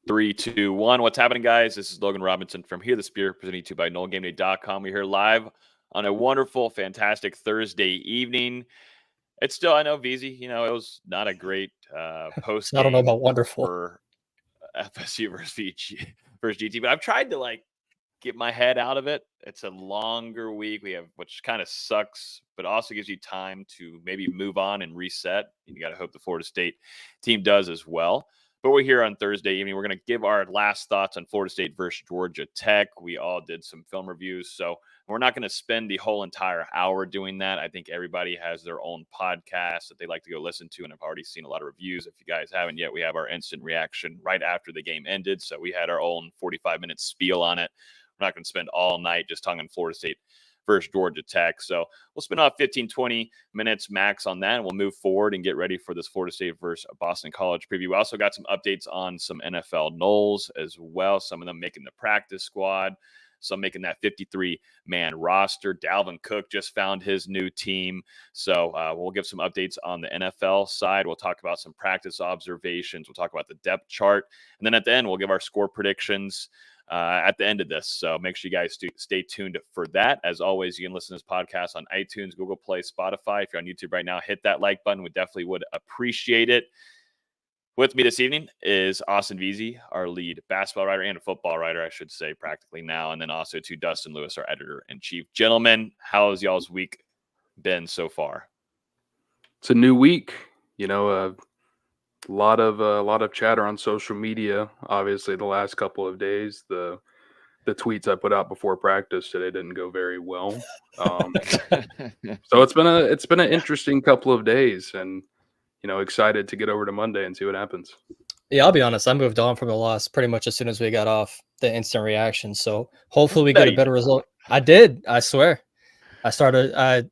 3, 2, 1. What's happening, guys? This is Logan Robinson from Here the Spear, presented to you by NoleGameday.com. We're here live on a wonderful, fantastic Thursday evening. It's still, I know, VZ, it was not a great post game. I don't know about wonderful for FSU versus GT, but I've tried to get my head out of it. It's a longer week we have, which kind of sucks, but also gives you time to maybe move on and reset. And you got to hope the Florida State team does as well. But we're here on Thursday evening. We're going to give our last thoughts on Florida State versus Georgia Tech. We all did some film reviews, so we're not going to spend the whole entire hour doing that. I think everybody has their own podcast that they like to go listen to, and I've already seen a lot of reviews. If you guys haven't yet, we have our instant reaction right after the game ended, so we had our own 45-minute spiel on it. We're not going to spend all night just talking Florida State versus Georgia Tech. So we'll spend off 15, 20 minutes max on that, and we'll move forward and get ready for this Florida State versus Boston College preview. We also got some updates on some NFL Noles as well, some of them making the practice squad, some making that 53-man roster. Dalvin Cook just found his new team. So we'll give some updates on the NFL side. We'll talk about some practice observations. We'll talk about the depth chart. And then at the end, we'll give our score predictions at the end of this. So make sure you guys stay tuned for that. As always, you can listen to this podcast on iTunes, Google Play, Spotify. If you're on YouTube right now, hit that like button. We definitely would appreciate it. With me this evening is Austin VZ, our lead basketball writer and a football writer, I should say, practically now. And then also to Dustin Lewis, our editor-in-chief. Gentlemen, how has y'all's week been so far? It's a new week. A lot of chatter on social media. Obviously, the last couple of days, the tweets I put out before practice today didn't go very well. So it's been an interesting couple of days, and excited to get over to Monday and see what happens. Yeah, I'll be honest. I moved on from the loss pretty much as soon as we got off the instant reaction. So hopefully we get a better result. I did. I swear. I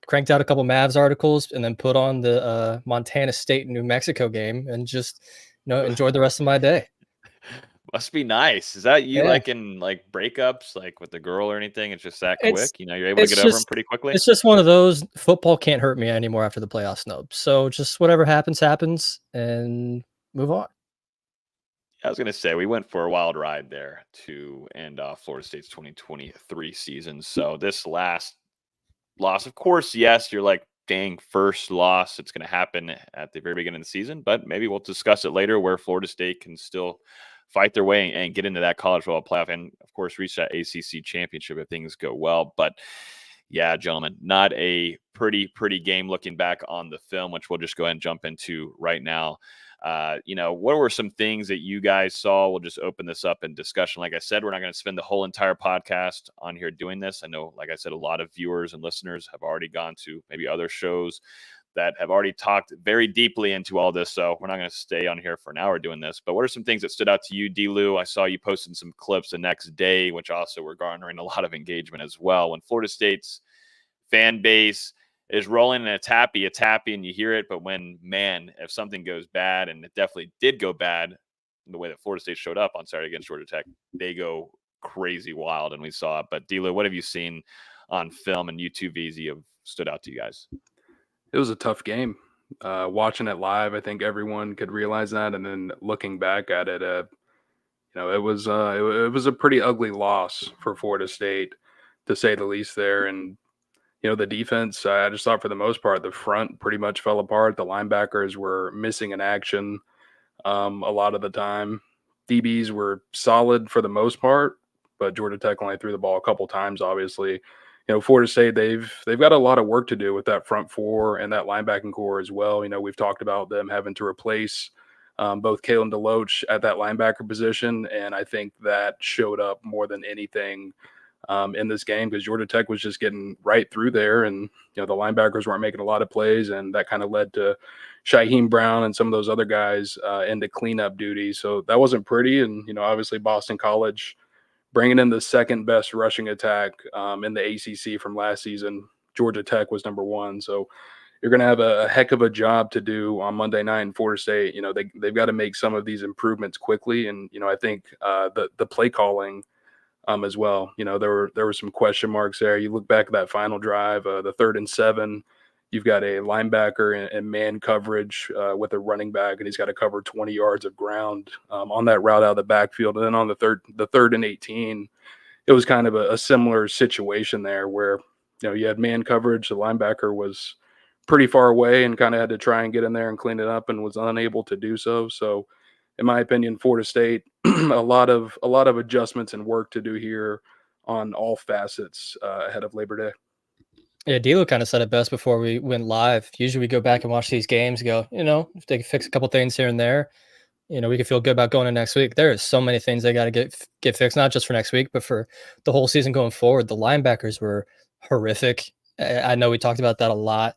cranked out a couple Mavs articles and then put on the Montana State New Mexico game and just enjoyed the rest of my day. Must be nice. Is that you in breakups with the girl or anything? It's just that quick. You're able to get over them pretty quickly. It's just one of those. Football can't hurt me anymore after the playoff snub. So just whatever happens, and move on. I was going to say, we went for a wild ride there to end off Florida State's 2023 season. So this last loss, of course, yes, you're like, dang, first loss. It's going to happen at the very beginning of the season, but maybe we'll discuss it later where Florida State can still fight their way and get into that college football playoff and, of course, reach that ACC championship if things go well. But, yeah, gentlemen, not a pretty game looking back on the film, which we'll just go ahead and jump into right now. What were some things that you guys saw? We'll just open this up in discussion. Like I said, we're not going to spend the whole entire podcast on here doing this. I know, like I said, a lot of viewers and listeners have already gone to maybe other shows that have already talked very deeply into all this. So we're not going to stay on here for an hour doing this. But what are some things that stood out to you, D-Lou? I saw you posting some clips the next day, which also were garnering a lot of engagement as well. When Florida State's fan base is rolling and it's happy and you hear it. But if something goes bad, and it definitely did go bad in the way that Florida State showed up on Saturday against Georgia Tech, they go crazy wild, and we saw it. But D-Lou, what have you seen on film and YouTube VZ have stood out to you guys? It was a tough game. Watching it live, I think everyone could realize that. And then looking back at it, it was a pretty ugly loss for Florida State, to say the least there. And, the defense, I just thought for the most part, the front pretty much fell apart. The linebackers were missing in action a lot of the time. DBs were solid for the most part, but Georgia Tech only threw the ball a couple times, obviously. Florida State, they've got a lot of work to do with that front four and that linebacking core as well. We've talked about them having to replace both Kalen DeLoach at that linebacker position, and I think that showed up more than anything in this game because Georgia Tech was just getting right through there, and the linebackers weren't making a lot of plays, and that kind of led to Shaheem Brown and some of those other guys into cleanup duty. So that wasn't pretty, and obviously Boston College bringing in the second best rushing attack in the ACC from last season. Georgia Tech was number one. So you're going to have a heck of a job to do on Monday night in Florida State. They've got to make some of these improvements quickly. And, I think the play calling as well, there were some question marks there. You look back at that final drive, the 3rd and 7, you've got a linebacker in man coverage with a running back, and he's got to cover 20 yards of ground on that route out of the backfield. And then on the third and 18, it was kind of a similar situation there where, you had man coverage. The linebacker was pretty far away and kind of had to try and get in there and clean it up and was unable to do so. So in my opinion, Florida State, a lot of adjustments and work to do here on all facets ahead of Labor Day. Yeah, D'Lo kind of said it best before we went live. Usually we go back and watch these games, go, if they can fix a couple things here and there, we can feel good about going to next week. There is so many things they got to get fixed, not just for next week, but for the whole season going forward. The linebackers were horrific. I know we talked about that a lot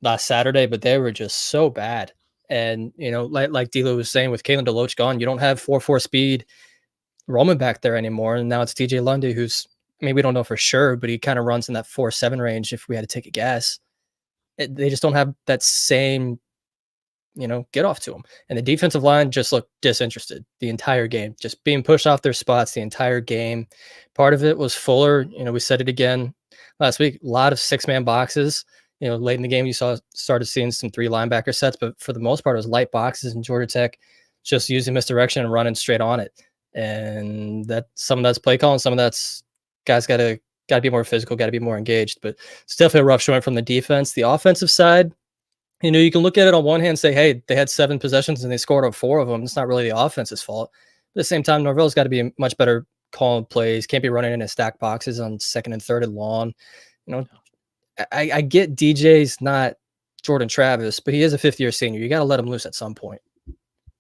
last Saturday, but they were just so bad. And, like D'Lo was saying, with Kalen DeLoach gone, you don't have 4.4 speed Roman back there anymore. And now it's DJ Lundy, who's, we don't know for sure, but he kind of runs in that 4.7 range if we had to take a guess. They just don't have that same, get off to them. And the defensive line just looked disinterested the entire game, just being pushed off their spots the entire game. Part of it was Fuller. We said it again last week, a lot of 6-man boxes. Late in the game, you started seeing some 3 linebacker sets, but for the most part, it was light boxes, and Georgia Tech just using misdirection and running straight on it. And that some of that's play calling, some of that's guys got to be more physical, got to be more engaged. But it's definitely a rough showing from the defense. The offensive side, you can look at it on one hand and say, hey, they had 7 possessions and they scored on 4 of them. It's not really the offense's fault. But at the same time, Norvell's got to be much better calling plays. Can't be running into stack boxes on 2nd and 3rd and long. I get DJ's not Jordan Travis, but he is a 5th-year senior. You got to let him loose at some point.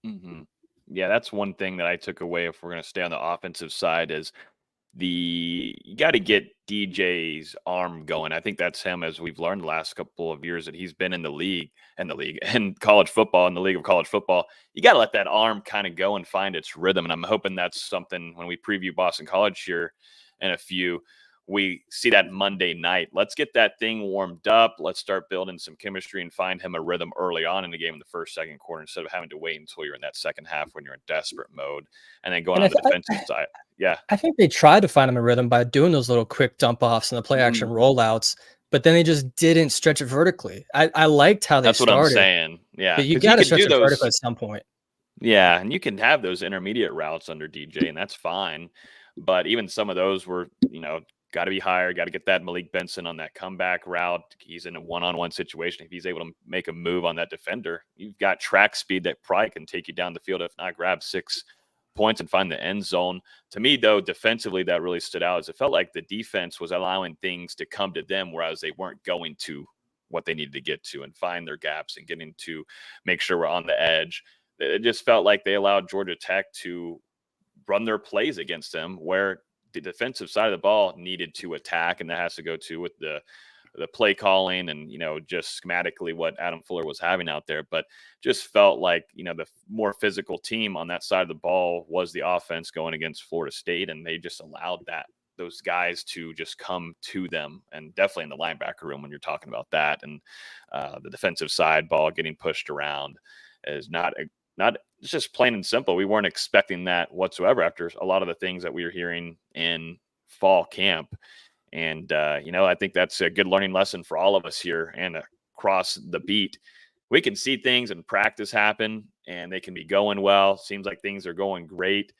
Mm-hmm. Yeah, that's one thing that I took away if we're going to stay on the offensive side is you got to get DJ's arm going. I think that's him, as we've learned the last couple of years that he's been in the league and college football, in the league of college football. You got to let that arm kind of go and find its rhythm. And I'm hoping that's something when we preview Boston College here in a few, we see that Monday night. Let's get that thing warmed up. Let's start building some chemistry and find him a rhythm early on in the game in the first, second quarter, instead of having to wait until you're in that second half when you're in desperate mode and then going on the defensive side. Yeah. I think they tried to find him a rhythm by doing those little quick dump offs and the play action rollouts, but then they just didn't stretch it vertically. I liked how they started. That's what I'm saying. Yeah. But you got to stretch it vertically at some point. Yeah. And you can have those intermediate routes under DJ, and that's fine. But even some of those were, got to be higher. Got to get that Malik Benson on that comeback route. He's in a one-on-one situation. If he's able to make a move on that defender, you've got track speed that probably can take you down the field, if not grab 6 points and find the end zone. To me, though, defensively, that really stood out, as it felt like the defense was allowing things to come to them, whereas they weren't going to what they needed to get to and find their gaps and getting to make sure we're on the edge. It just felt like they allowed Georgia Tech to run their plays against them, where the defensive side of the ball needed to attack, and that has to go to with the play calling and, just schematically what Adam Fuller was having out there. But just felt like, the more physical team on that side of the ball was the offense going against Florida State, and they just allowed those guys to just come to them, and definitely in the linebacker room when you're talking about that. And the defensive side ball getting pushed around is not it's just plain and simple. We weren't expecting that whatsoever after a lot of the things that we were hearing in fall camp. And, I think that's a good learning lesson for all of us here and across the beat. We can see things in practice happen and they can be going well. Seems like things are going great.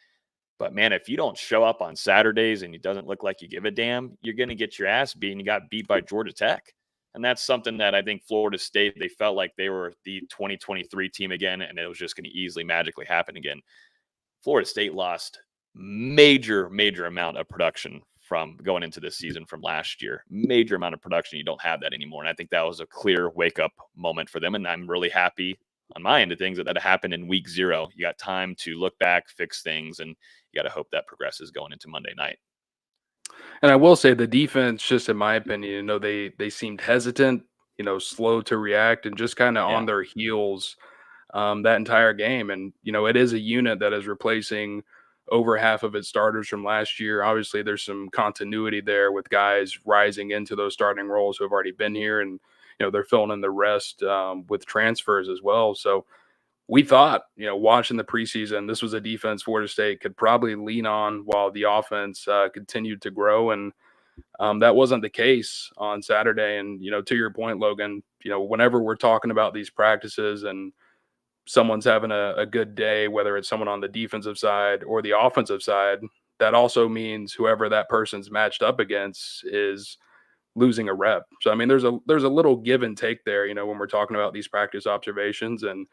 But, man, if you don't show up on Saturdays and it doesn't look like you give a damn, you're going to get your ass beat, and you got beat by Georgia Tech. And that's something that I think Florida State, they felt like they were the 2023 team again, and it was just going to easily magically happen again. Florida State lost major amount of production from going into this season from last year. Major amount of production. You don't have that anymore. And I think that was a clear wake-up moment for them. And I'm really happy on my end of things that happened in week 0. You got time to look back, fix things, and you got to hope that progresses going into Monday night. And I will say the defense, just in my opinion, they seemed hesitant, slow to react and just kind of on their heels that entire game. And, it is a unit that is replacing over half of its starters from last year. Obviously, there's some continuity there with guys rising into those starting roles who have already been here, and, they're filling in the rest with transfers as well. So we thought, watching the preseason, this was a defense Florida State could probably lean on while the offense continued to grow. And That wasn't the case on Saturday. And, to your point, Logan, whenever we're talking about these practices and someone's having a good day, whether it's someone on the defensive side or the offensive side, that also means whoever that person's matched up against is losing a rep. So I mean, there's a little give and take there, when we're talking about these practice observations. And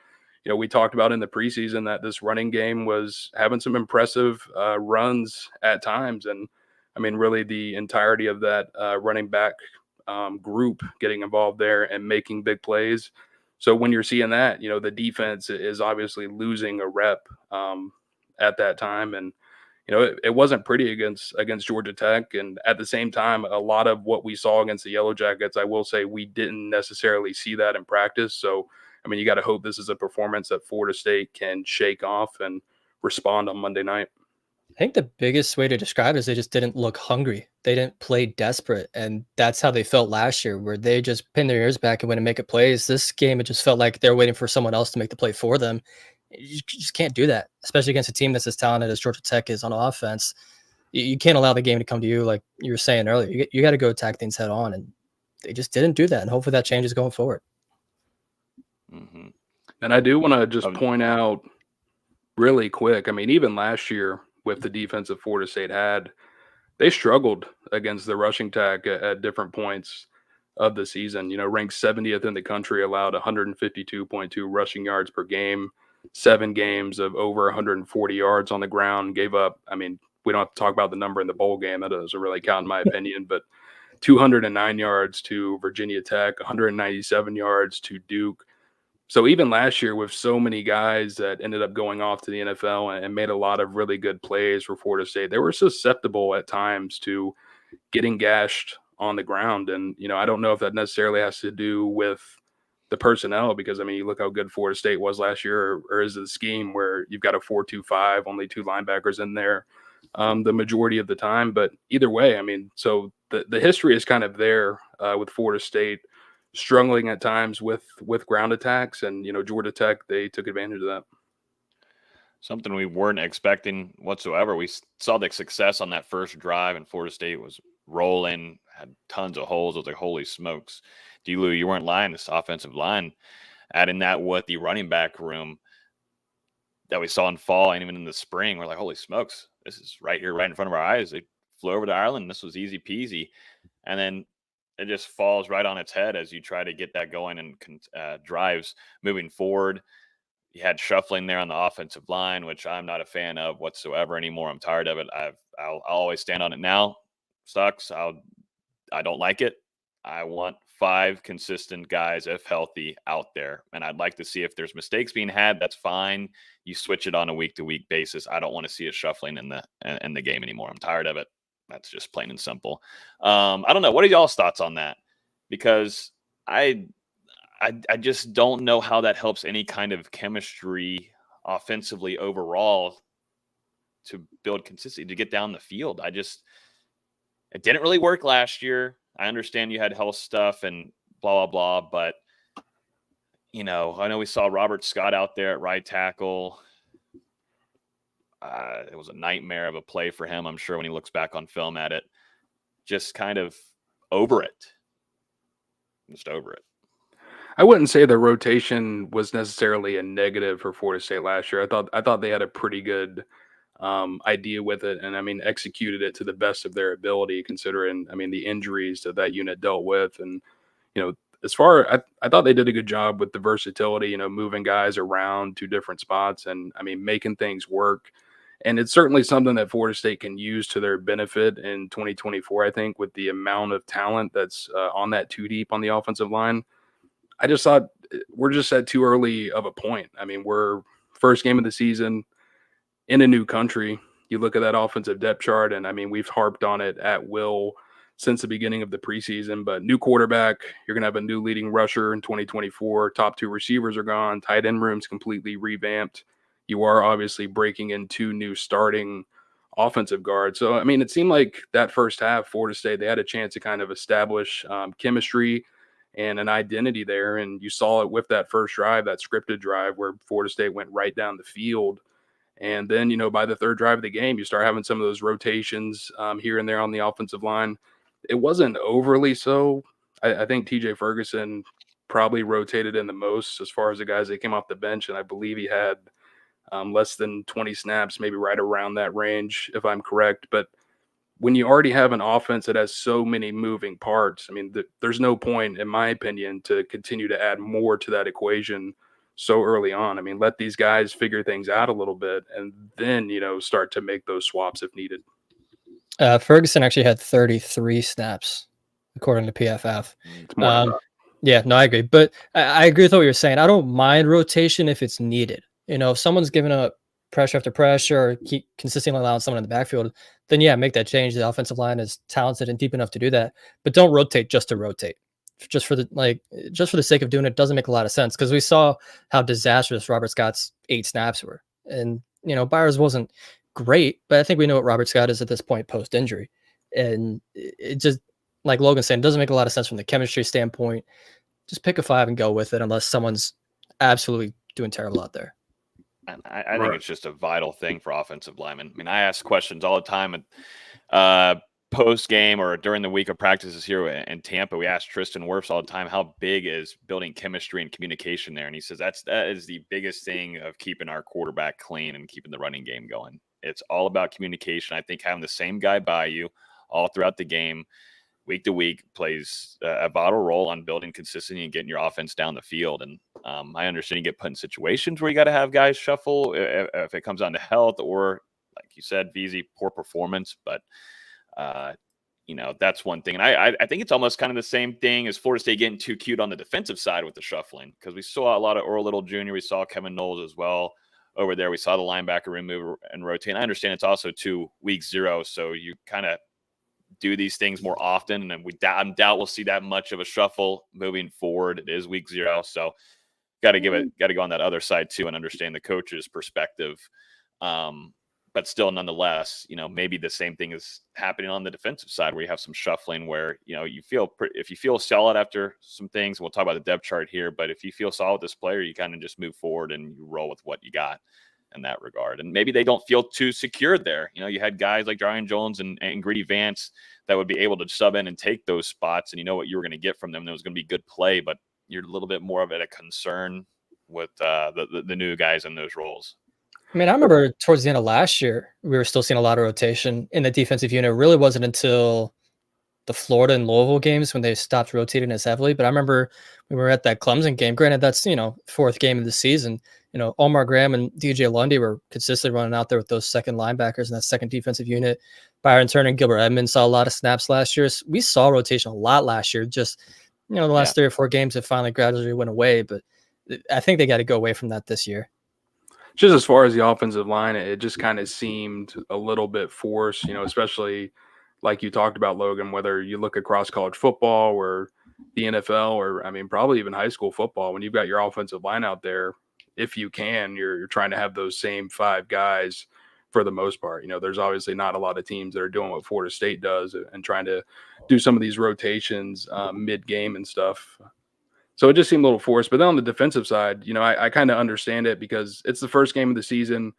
we talked about in the preseason that this running game was having some impressive runs at times, and I mean, really the entirety of that running back group getting involved there and making big plays. So when you're seeing that, the defense is obviously losing a rep at that time. And it wasn't pretty against Georgia Tech. And at the same time, a lot of what we saw against the Yellow Jackets, I will say we didn't necessarily see that in practice. So, I mean, you got to hope this is a performance that Florida State can shake off and respond on Monday night. I think the biggest way to describe it is they just didn't look hungry. They didn't play desperate. And that's how they felt last year, where they just pinned their ears back and went and make it plays. This game, it just felt like they're waiting for someone else to make the play for them. You just can't do that, especially against a team that's as talented as Georgia Tech is on offense. You can't allow the game to come to you like you were saying earlier. You got to go attack things head on, and they just didn't do that. And hopefully that changes going forward. Mm-hmm. And I do want to just point out really quick, I mean, even last year with the defense that Florida State had, they struggled against the rushing attack at different points of the season. Ranked 70th in the country, allowed 152.2 rushing yards per game, 7 games of over 140 yards on the ground, gave up, I mean, we don't have to talk about the number in the bowl game. That doesn't really count in my opinion, but 209 yards to Virginia Tech, 197 yards to Duke. So even last year, with so many guys that ended up going off to the NFL and made a lot of really good plays for Florida State, they were susceptible at times to getting gashed on the ground. And, I don't know if that necessarily has to do with the personnel, because, I mean, you look how good Florida State was last year, or is it the scheme where you've got a 4-2-5, only 2 linebackers in there the majority of the time. But either way, I mean, so the history is kind of there with Florida State struggling at times with ground attacks, and Georgia Tech, they took advantage of that. Something we weren't expecting whatsoever. We saw the success on that first drive, and Florida State was rolling, had tons of holes. I was like, holy smokes. D-Lou, you weren't lying. This offensive line, adding that with the running back room that we saw in fall and even in the spring, we're like, holy smokes, this is right here, right in front of our eyes. They flew over to Ireland. This was easy peasy. And then it just falls right on its head as you try to get that going and drives moving forward. You had shuffling there on the offensive line, which I'm not a fan of whatsoever anymore. I'm tired of it. I'll always stand on it now. Sucks. I don't like it. I want 5 consistent guys, if healthy, out there. And I'd like to see if there's mistakes being had, that's fine. You switch it on a week-to-week basis. I don't want to see it shuffling in the game anymore. I'm tired of it. That's just plain and simple. I don't know. What are y'all's thoughts on that? Because I just don't know how that helps any kind of chemistry offensively overall to build consistency, to get down the field. It didn't really work last year. I understand you had health stuff and blah, blah, blah, but I know we saw Robert Scott out there at right tackle. It was a nightmare of a play for him, I'm sure, when he looks back on film at it. Just kind of over it. Just over it. I wouldn't say the rotation was necessarily a negative for Florida State last year. I thought they had a pretty good idea with it, and I mean executed it to the best of their ability, considering the injuries that unit dealt with. And I thought they did a good job with the versatility, moving guys around to different spots and making things work. And it's certainly something that Florida State can use to their benefit in 2024, I think, with the amount of talent that's on that 2 deep on the offensive line. I just thought we're just at too early of a point. We're first game of the season in a new country. You look at that offensive depth chart, and we've harped on it at will since the beginning of the preseason. But new quarterback, you're going to have a new leading rusher in 2024. Top 2 receivers are gone. Tight end room's completely revamped. You are obviously breaking in 2 new starting offensive guards. So, it seemed like that first half, Florida State, they had a chance to kind of establish chemistry and an identity there. And you saw it with that first drive, that scripted drive where Florida State went right down the field. And then, by the 3rd drive of the game, you start having some of those rotations here and there on the offensive line. it wasn't overly so. I think TJ Ferguson probably rotated in the most as far as the guys that came off the bench, and I believe he had less than 20 snaps, maybe right around that range, if I'm correct. But when you already have an offense that has so many moving parts, I mean, there's no point, in my opinion, to continue to add more to that equation so early on. I mean, let these guys figure things out a little bit and then, start to make those swaps if needed. Ferguson actually had 33 snaps, according to PFF. It's more than that. Yeah, no, I agree. But I agree with what you're saying. I don't mind rotation if it's needed. If someone's giving up pressure after pressure or keep consistently allowing someone in the backfield, then yeah, make that change. The offensive line is talented and deep enough to do that. But don't rotate just to rotate. Just for the sake of doing it doesn't make a lot of sense, because we saw how disastrous Robert Scott's 8 snaps were. And, Byers wasn't great, but I think we know what Robert Scott is at this point post-injury. And it just, like Logan said, it doesn't make a lot of sense from the chemistry standpoint. Just pick a 5 and go with it, unless someone's absolutely doing terrible out there. And I think it's just a vital thing for offensive linemen. I mean, I ask questions all the time post game or during the week of practices here in Tampa. We ask Tristan Wirfs all the time, how big is building chemistry and communication there? And he says that is the biggest thing of keeping our quarterback clean and keeping the running game going. It's all about communication. I think having the same guy by you all throughout the game, week to week, plays a vital role on building consistency and getting your offense down the field. And I understand you get put in situations where you got to have guys shuffle if it comes down to health or, like you said, VZ, poor performance. But, that's one thing. And I think it's almost kind of the same thing as Florida State getting too cute on the defensive side with the shuffling, because we saw a lot of Earl Little Jr. We saw Kevin Noles as well over there. We saw the linebacker remove and rotate. And I understand it's also week 0, so you kind of do these things more often, and I doubt we'll see that much of a shuffle moving forward. It is week 0, so got to go on that other side too and understand the coach's perspective. But still, nonetheless, maybe the same thing is happening on the defensive side, where you have some shuffling where, if you feel solid after some things, we'll talk about the depth chart here, but if you feel solid with this player, you kind of just move forward and you roll with what you got in that regard. And maybe they don't feel too secure there. You had guys like Brian Jones and Greedy Vance that would be able to sub in and take those spots, and you know what you were going to get from them. There was going to be good play, but you're a little bit more of a concern with the new guys in those roles. I mean, I remember towards the end of last year, we were still seeing a lot of rotation in the defensive unit. It really wasn't until the Florida and Louisville games when they stopped rotating as heavily. But I remember when we were at that Clemson game, granted that's, 4th game of the season, Omar Graham and DJ Lundy were consistently running out there with those second linebackers in that second defensive unit. Byron Turner and Gilbert Edmonds saw a lot of snaps last year. So we saw rotation a lot last year. Just, the last 3 or 4 games, it finally gradually went away. But I think they got to go away from that this year. Just as far as the offensive line, it just kind of seemed a little bit forced, especially like you talked about, Logan, whether you look across college football or the NFL or, probably even high school football, when you've got your offensive line out there, if you can, you're trying to have those same 5 guys for the most part. There's obviously not a lot of teams that are doing what Florida State does and trying to do some of these rotations mid-game and stuff. So it just seemed a little forced. But then on the defensive side, I kind of understand it because it's the first game of the season.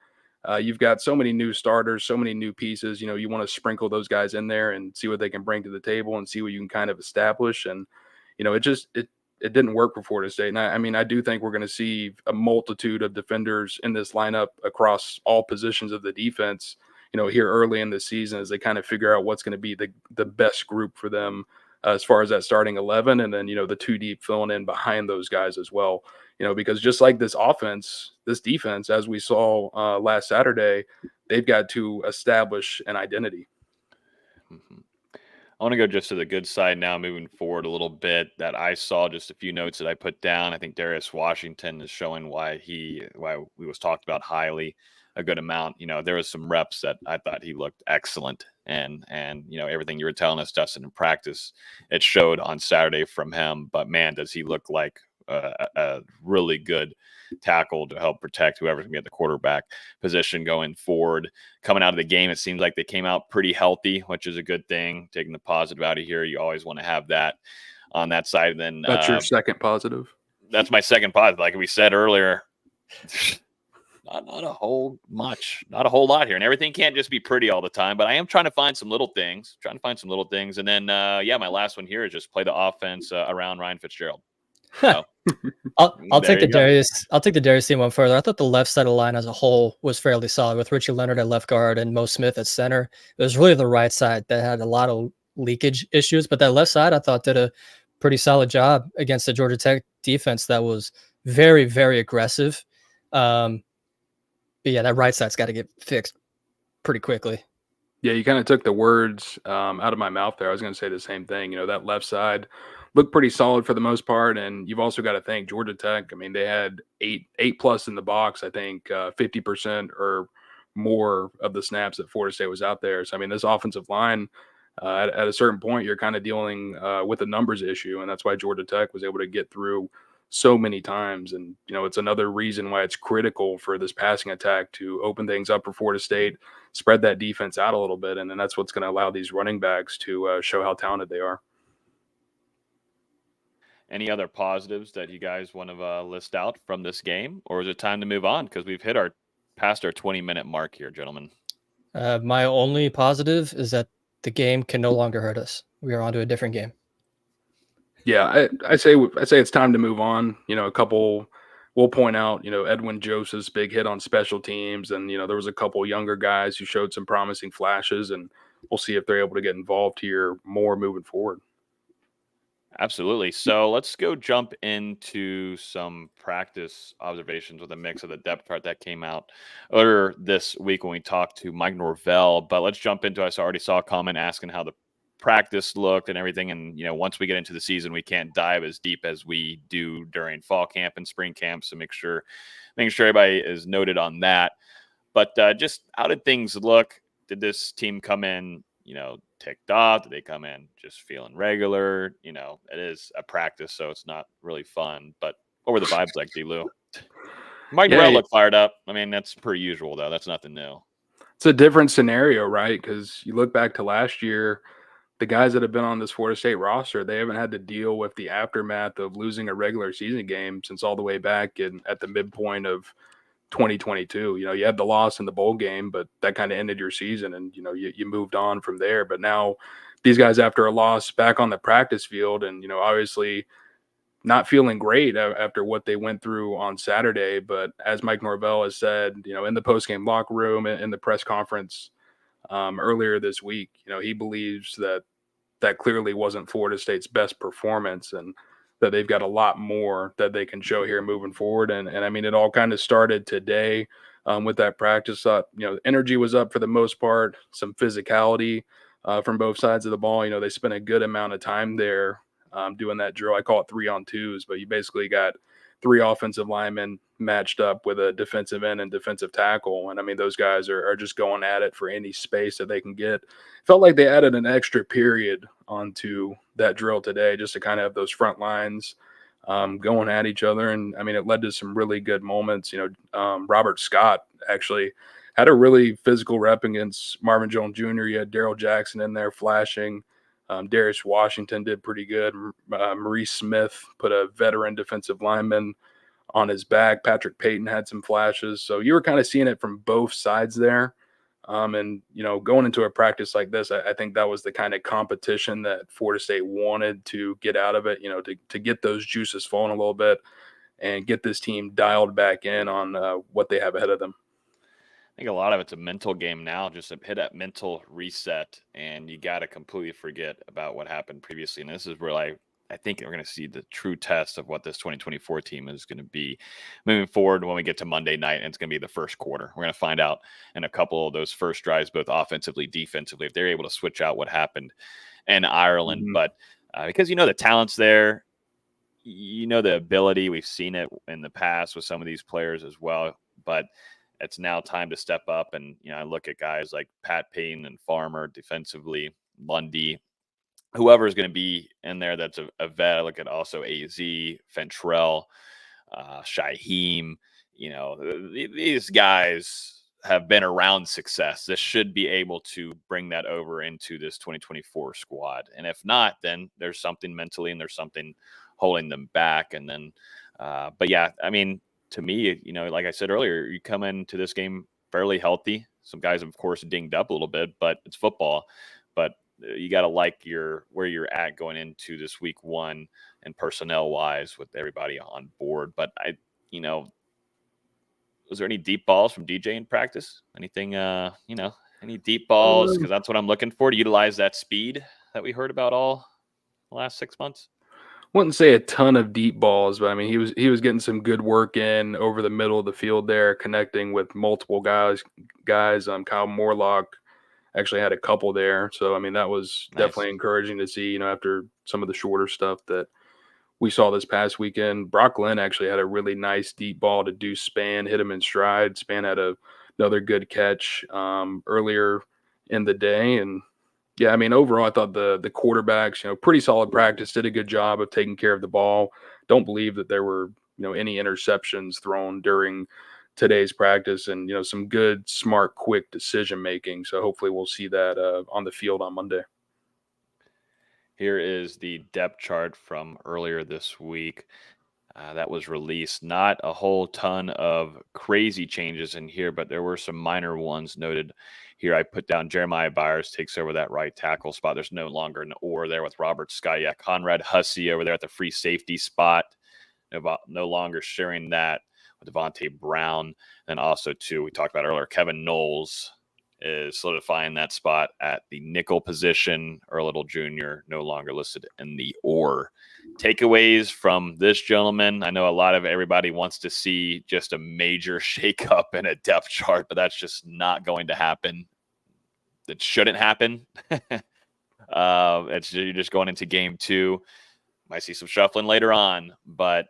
You've got so many new starters, so many new pieces. You want to sprinkle those guys in there and see what they can bring to the table and see what you can kind of establish. And, it didn't work for Florida State. And I do think we're going to see a multitude of defenders in this lineup across all positions of the defense, here early in the season as they kind of figure out what's going to be the best group for them as far as that starting 11. And then, the 2 deep filling in behind those guys as well, because just like this defense, as we saw last Saturday, they've got to establish an identity. Mm-hmm. I want to go just to the good side now, moving forward a little bit. That I saw just a few notes that I put down. I think Darius Washington is showing why we was talked about highly a good amount. There was some reps that I thought he looked excellent, and everything you were telling us, Dustin, in practice, it showed on Saturday from him. But man, does he look like a really good tackle to help protect whoever's going to be at the quarterback position going forward. Coming out of the game, it seems like they came out pretty healthy, which is a good thing. Taking the positive out of here, you always want to have that on that side. And then that's your second positive. That's my second positive. Like we said earlier, not a whole lot here, and everything can't just be pretty all the time. But I am trying to find some little things. And then my last one here is just play the offense around Ryan Fitzgerald. So I'll take the you go. Darius team one further. I thought the left side of the line as a whole was fairly solid with Richie Leonard at left guard and Mo Smith at center. It was really the right side that had a lot of leakage issues, but that left side I thought did a pretty solid job against the Georgia Tech defense that was very, very aggressive. But yeah, that right side's got to get fixed pretty quickly. Yeah, you kind of took the words out of my mouth there. I was going to say the same thing. That left side looked pretty solid for the most part, and you've also got to think Georgia Tech. I mean, they had eight plus in the box. I think 50% or more of the snaps that Florida State was out there. So I mean, this offensive line at a certain point, you're kind of dealing with a numbers issue, and that's why Georgia Tech was able to get through so many times. And it's another reason why it's critical for this passing attack to open things up for Florida State, spread that defense out a little bit, and then that's what's going to allow these running backs to show how talented they are. Any other positives that you guys want to list out from this game, or is it time to move on? Because we've hit past our 20-minute mark here, gentlemen. My only positive is that the game can no longer hurt us. We are on to a different game. Yeah, I say it's time to move on. A couple we'll point out, Edwin Joseph's big hit on special teams, and there was a couple younger guys who showed some promising flashes, and we'll see if they're able to get involved here more moving forward. Absolutely. So let's go jump into some practice observations with a mix of the depth chart that came out earlier this week when we talked to Mike Norvell. But let's jump into it. I already saw a comment asking how the practice looked and everything. And, once we get into the season, we can't dive as deep as we do during fall camp and spring camp. So making sure everybody is noted on that. But just how did things look? Did this team come in, ticked off? Did they come in just feeling regular? It is a practice, so it's not really fun. But what were the vibes like, D-Lou? Mike Norvell looked fired up. I mean, that's per usual, though. That's nothing new. It's a different scenario, right? Because you look back to last year, the guys that have been on this Florida State roster, they haven't had to deal with the aftermath of losing a regular season game since all the way back at the midpoint of 2022. You had the loss in the bowl game, but that kind of ended your season, and you moved on from there. But now these guys, after a loss, back on the practice field, and obviously not feeling great after what they went through on Saturday. But as Mike Norvell has said, in the post-game locker room, in the press conference earlier this week, he believes that clearly wasn't Florida State's best performance, and that they've got a lot more that they can show here moving forward. And I mean, it all kind of started today with that practice. Energy was up for the most part, some physicality from both sides of the ball. They spent a good amount of time there doing that drill. I call it 3-on-2s, but you basically got 3 offensive linemen matched up with a defensive end and defensive tackle. And I mean, those guys are just going at it for any space that they can get. Felt like they added an extra period onto that drill today just to kind of have those front lines going at each other. And I mean, it led to some really good moments. Robert Scott actually had a really physical rep against Marvin Jones Jr. You had Daryl Jackson in there flashing. Darius Washington did pretty good. Maurice Smith put a veteran defensive lineman on his back. Patrick Payton had some flashes. So you were kind of seeing it from both sides there. And going into a practice like this, I think that was the kind of competition that Florida State wanted to get out of it, to get those juices flowing a little bit and get this team dialed back in on what they have ahead of them. I think a lot of it's a mental game now, just to hit that mental reset, and you got to completely forget about what happened previously. And this is where I think we're going to see the true test of what this 2024 team is going to be moving forward when we get to Monday night, and it's going to be the first quarter. We're going to find out in a couple of those first drives, both offensively, defensively, if they're able to switch out what happened in Ireland. Mm-hmm. But because the talent's there, the ability, we've seen it in the past with some of these players as well, but it's now time to step up. And, I look at guys like Pat Payne and Farmer defensively, Lundy, whoever is going to be in there that's a vet. I look at also AZ, Fentrell, Shaheem. These guys have been around success. This should be able to bring that over into this 2024 squad. And if not, then there's something mentally and there's something holding them back. And then, but yeah, I mean, to me, like I said earlier, you come into this game fairly healthy. Some guys, of course, dinged up a little bit, but it's football. But you got to like where you're at going into this week 1 and personnel wise with everybody on board. But was there any deep balls from DJ in practice? Anything, any deep balls? Because that's what I'm looking for, to utilize that speed that we heard about all the last 6 months. Wouldn't say a ton of deep balls, but I mean, he was getting some good work in over the middle of the field there, connecting with multiple guys. Kyle Morlock actually had a couple there. So, I mean, that was definitely encouraging to see, after some of the shorter stuff that we saw this past weekend. Brock Lynn actually had a really nice deep ball to Deuce Spann, hit him in stride. Spann had another good catch earlier in the day. And yeah, I mean, overall, I thought the quarterbacks, pretty solid practice, did a good job of taking care of the ball. Don't believe that there were, any interceptions thrown during today's practice, and, some good, smart, quick decision making. So hopefully we'll see that on the field on Monday. Here is the depth chart from earlier this week that was released. Not a whole ton of crazy changes in here, but there were some minor ones noted here. I put down Jeremiah Byers takes over that right tackle spot. There's no longer an or there with Robert Scott. Yeah, Conrad Hussey over there at the free safety spot. No longer sharing that with Devontae Brown. And also, too, we talked about earlier, Kevin Noles is solidifying that spot at the nickel position. Earl Little Jr. no longer listed in the or. Takeaways from this gentleman. I know a lot of everybody wants to see just a major shakeup in a depth chart, but that's just not going to happen. It shouldn't happen. You're just going into game 2. Might see some shuffling later on, but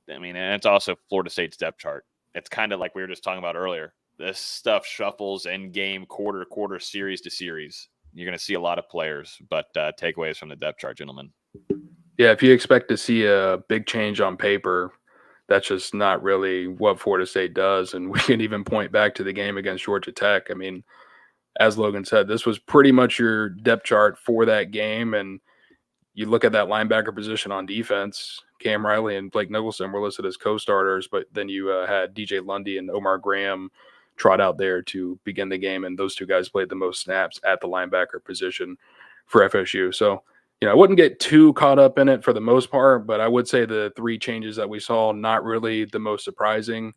I mean, and it's also Florida State's depth chart. It's kind of like we were just talking about earlier. This stuff shuffles in game, quarter, series to series. You're going to see a lot of players, but takeaways from the depth chart, gentlemen. Yeah, if you expect to see a big change on paper, that's just not really what Florida State does. And we can even point back to the game against Georgia Tech. I mean, as Logan said, this was pretty much your depth chart for that game. And you look at that linebacker position on defense, Cam Riley and Blake Nicholson were listed as co-starters, but then you had DJ Lundy and Omar Graham trot out there to begin the game, and those two guys played the most snaps at the linebacker position for FSU. So, I wouldn't get too caught up in it for the most part, but I would say the 3 changes that we saw, not really the most surprising.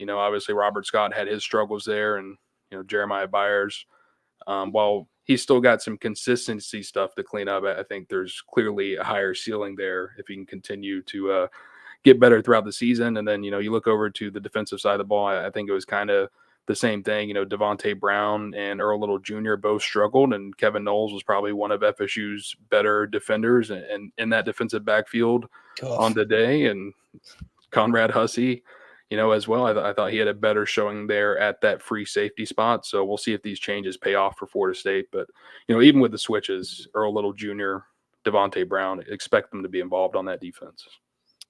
Obviously Robert Scott had his struggles there, and, Jeremiah Byers, while he's still got some consistency stuff to clean up, I think there's clearly a higher ceiling there if he can continue to get better throughout the season. And then, you look over to the defensive side of the ball, I think it was kind of the same thing. Devontae Brown and Earl Little Jr. both struggled, and Kevin Noles was probably one of FSU's better defenders and in that defensive backfield on the day. And Conrad Hussey, as well. I thought he had a better showing there at that free safety spot. So we'll see if these changes pay off for Florida State. But, even with the switches, Earl Little Jr., Devontae Brown, expect them to be involved on that defense.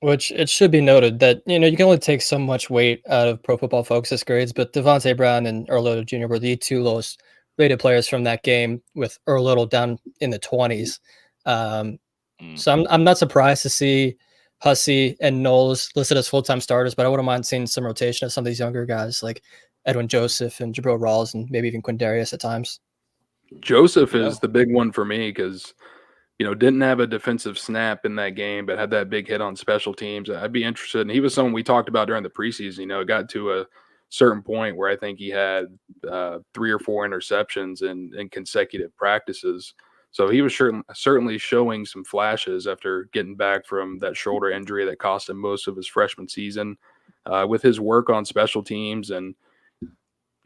Which it should be noted that, you can only take so much weight out of Pro Football Focus grades, but Devontae Brown and Earl Little Jr. were the 2 lowest rated players from that game, with Earl Little down in the 20s. So I'm not surprised to see Hussey and Noles listed as full-time starters, but I wouldn't mind seeing some rotation of some of these younger guys like Edwin Joseph and Jabril Rawls and maybe even Quindarius at times. Joseph is the big one for me because, didn't have a defensive snap in that game, but had that big hit on special teams. I'd be interested. And he was someone we talked about during the preseason. It got to a certain point where I think he had 3 or 4 interceptions in consecutive practices. So he was certainly showing some flashes after getting back from that shoulder injury that cost him most of his freshman season. With his work on special teams, and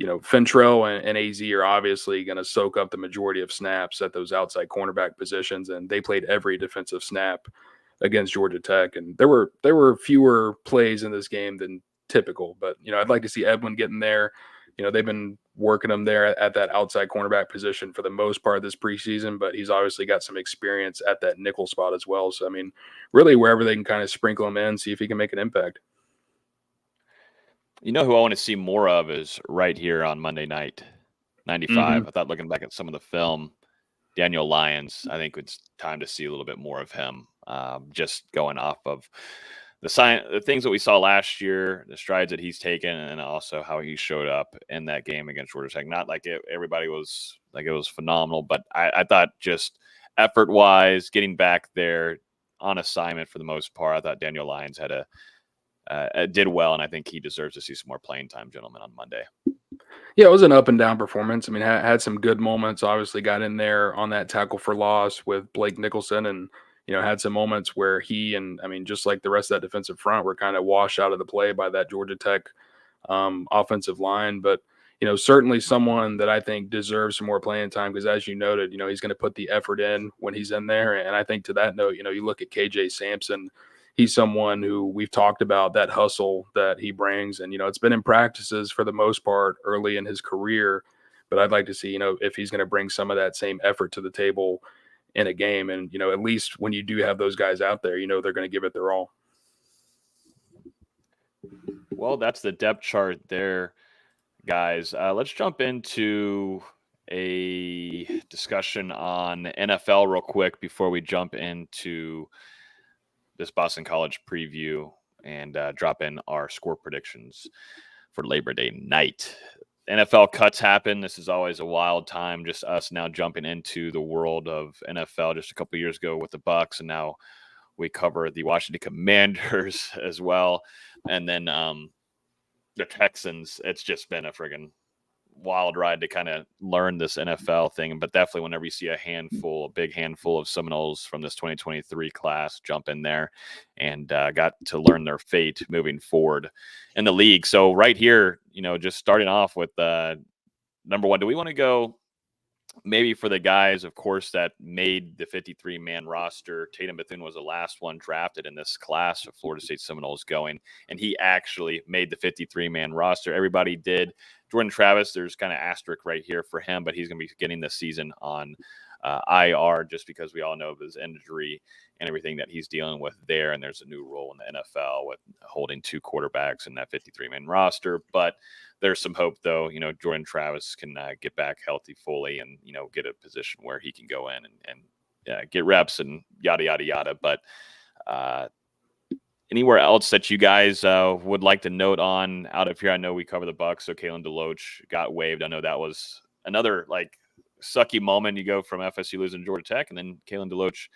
Fentrell and AZ are obviously going to soak up the majority of snaps at those outside cornerback positions, and they played every defensive snap against Georgia Tech. And there were fewer plays in this game than typical, but I'd like to see Edwin getting there. They've been working him there at that outside cornerback position for the most part of this preseason, but he's obviously got some experience at that nickel spot as well. So, I mean, really wherever they can kind of sprinkle him in, see if he can make an impact. Who I want to see more of is right here on Monday night, 95. I thought looking back at some of the film, Daniel Lyons, I think it's time to see a little bit more of him, just going off of the things that we saw last year, the strides that he's taken, and also how he showed up in that game against Georgia Tech. Not like everybody was like it was phenomenal, but I thought just effort wise, getting back there on assignment for the most part. I thought Daniel Lyons did well, and I think he deserves to see some more playing time, gentlemen, on Monday. Yeah, it was an up and down performance. I mean, had some good moments. Obviously, got in there on that tackle for loss with Blake Nicholson, and had some moments where he and just like the rest of that defensive front were kind of washed out of the play by that Georgia Tech offensive line. But certainly someone that I think deserves some more playing time because, as you noted, he's going to put the effort in when he's in there. And I think to that note, you look at KJ Sampson. He's someone who we've talked about that hustle that he brings. And, it's been in practices for the most part early in his career. But I'd like to see, if he's going to bring some of that same effort to the table in a game. And, at least when you do have those guys out there, they're going to give it their all. Well, that's the depth chart there, guys. Let's jump into a discussion on NFL real quick before we jump into this Boston College preview and drop in our score predictions for Labor Day night. NFL cuts happen. This is always a wild time, just us now jumping into the world of NFL just a couple of years ago with the Bucs, and now we cover the Washington Commanders as well. And then the Texans. It's just been a friggin' wild ride to kind of learn this NFL thing. But definitely whenever you see a big handful of Seminoles from this 2023 class jump in there and got to learn their fate moving forward in the league. So right here, just starting off with number one, do we want to go maybe for the guys, of course, that made the 53-man roster? Tatum Bethune was the last one drafted in this class of Florida State Seminoles going, and he actually made the 53-man roster. Everybody did. Jordan Travis, there's kind of asterisk right here for him, but he's going to be getting this season on IR just because we all know of his injury and everything that he's dealing with there. And there's a new rule in the NFL with holding two quarterbacks in that 53-man roster. But there's some hope, though. Jordan Travis can get back healthy fully and, get a position where he can go in and get reps and yada, yada, yada. But anywhere else that you guys would like to note on out of here? I know we cover the Bucs, so Kalen DeLoach got waived. I know that was another sucky moment. You go from FSU losing to Georgia Tech, and then Kalen DeLoach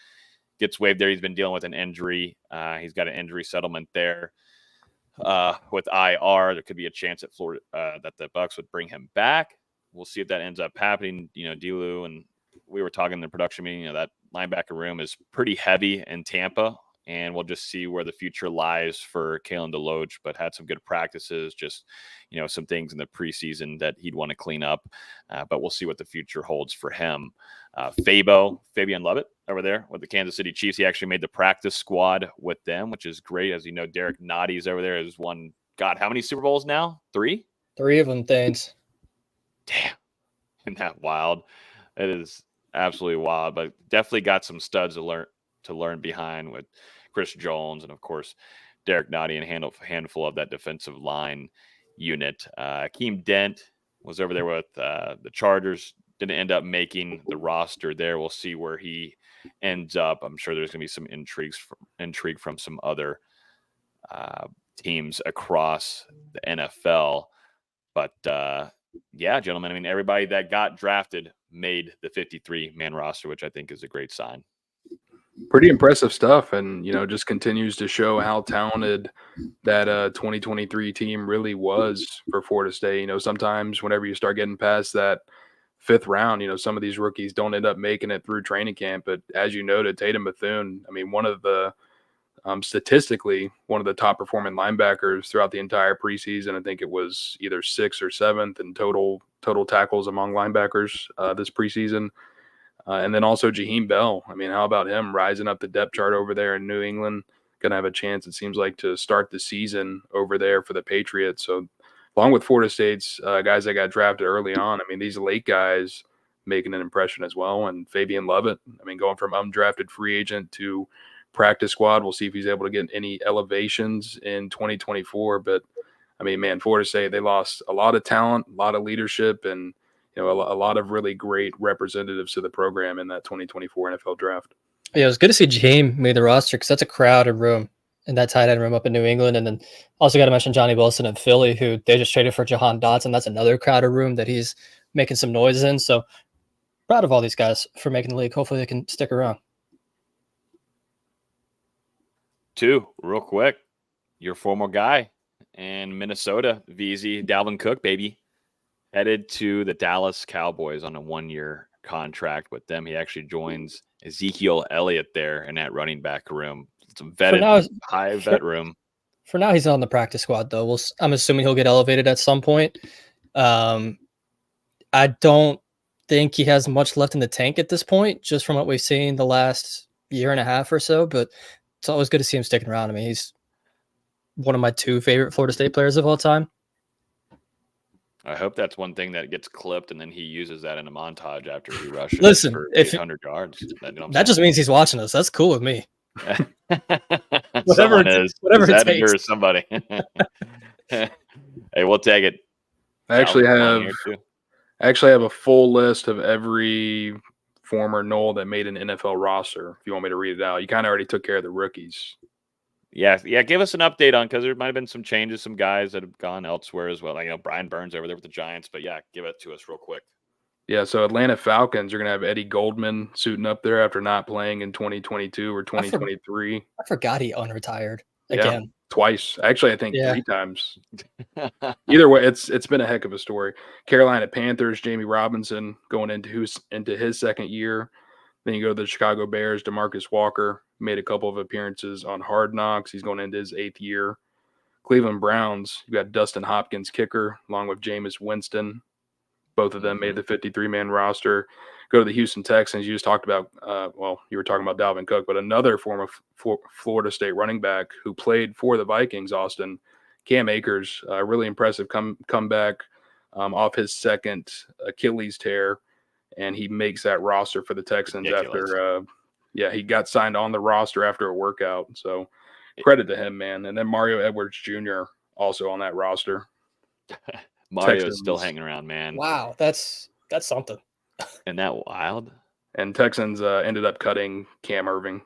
gets waived there. He's been dealing with an injury. He's got an injury settlement there with IR. There could be a chance at Florida that the Bucs would bring him back. We'll see if that ends up happening. Delu, and we were talking in the production meeting, that linebacker room is pretty heavy in Tampa. And we'll just see where the future lies for Kalen DeLoach, but had some good practices, just, some things in the preseason that he'd want to clean up. But we'll see what the future holds for him. Fabian Lovett over there with the Kansas City Chiefs. He actually made the practice squad with them, which is great. As you know, Derek Notty's over there has won, God, how many Super Bowls now? 3? 3 of them, thanks. Damn. Isn't that wild? It is absolutely wild, but definitely got some studs to learn behind with Chris Jones and, of course, Derek Notty and a handful of that defensive line unit. Akeem Dent was over there with the Chargers. Didn't end up making the roster there. We'll see where he ends up. I'm sure there's going to be some intrigue from some other teams across the NFL. But, yeah, gentlemen, everybody that got drafted made the 53-man roster, which I think is a great sign. Pretty impressive stuff, and just continues to show how talented that 2023 team really was for Florida State. Sometimes whenever you start getting past that 5th round, some of these rookies don't end up making it through training camp. But as you noted, Tatum Bethune, one of the statistically one of the top performing linebackers throughout the entire preseason. I think it was either 6th or 7th in total tackles among linebackers this preseason. And then also Jaheim Bell. How about him rising up the depth chart over there in New England? Going to have a chance, it seems like, to start the season over there for the Patriots. So along with Florida State's guys that got drafted early on, these late guys making an impression as well. And Fabian Lovett, going from undrafted free agent to practice squad. We'll see if he's able to get any elevations in 2024. But, Florida State, they lost a lot of talent, a lot of leadership, and a lot of really great representatives to the program in that 2024 NFL draft. Yeah, it was good to see Jaheim made the roster because that's a crowded room. in that tight end room up in New England. And then also got to mention Johnny Wilson in Philly, who they just traded for Jahan Dotson. That's another crowded room that he's making some noise in. So proud of all these guys for making the league. Hopefully they can stick around. 2, real quick. Your former guy in Minnesota, VZ, Dalvin Cook, baby, headed to the Dallas Cowboys on a 1-year contract with them. He actually joins Ezekiel Elliott there in that running back room. It's a vetted, high vet room. For now, he's on the practice squad, though. I'm assuming he'll get elevated at some point. I don't think he has much left in the tank at this point, just from what we've seen the last year and a half or so. But it's always good to see him sticking around. I mean, he's one of my 2 favorite Florida State players of all time. I hope that's one thing that gets clipped, and then he uses that in a montage after he rushes for 800 yards. That just means he's watching us. That's cool with me. Whatever it takes. Or somebody. Hey, we'll take it. I actually have a full list of every former Nole that made an NFL roster. If you want me to read it out, you kind of already took care of the rookies. Yeah. Give us an update on, because there might have been some changes, some guys that have gone elsewhere as well. Like, Brian Burns over there with the Giants, but yeah, give it to us real quick. Yeah, so Atlanta Falcons are going to have Eddie Goldman suiting up there after not playing in 2022 or 2023. I forgot he unretired again. Yeah, twice. Actually, I think 3 times. Either way, it's been a heck of a story. Carolina Panthers, Jamie Robinson going into his second year. Then you go to the Chicago Bears, DeMarcus Walker made a couple of appearances on Hard Knocks. He's going into his 8th year. Cleveland Browns, you got Dustin Hopkins, kicker, along with Jameis Winston. Both of them made the 53-man roster. Go to the Houston Texans. You just talked about, you were talking about Dalvin Cook, but another former Florida State running back who played for the Vikings, Austin, Cam Akers, really impressive comeback off his second Achilles tear, and he makes that roster for the Texans after he got signed on the roster after a workout. So credit to him, man. And then Mario Edwards Jr. also on that roster. Mario is still hanging around, man. Wow, that's something. Isn't that wild? And Texans ended up cutting Cam Irving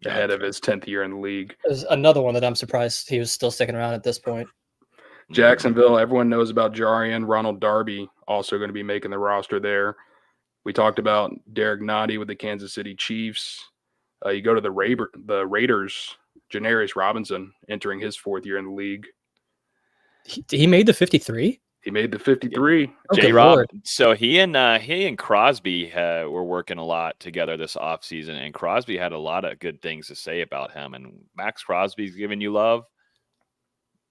ahead of his 10th year in the league. There's another one that I'm surprised he was still sticking around at this point. Jacksonville, everyone knows about Jarian. Ronald Darby also going to be making the roster there. We talked about Derek Nottie with the Kansas City Chiefs. You go to the Raiders, Janarius Robinson entering his 4th year in the league. He made the 53? He made the 53. J-Rob. So he and Crosby were working a lot together this offseason, and Crosby had a lot of good things to say about him. And Max Crosby's giving you love.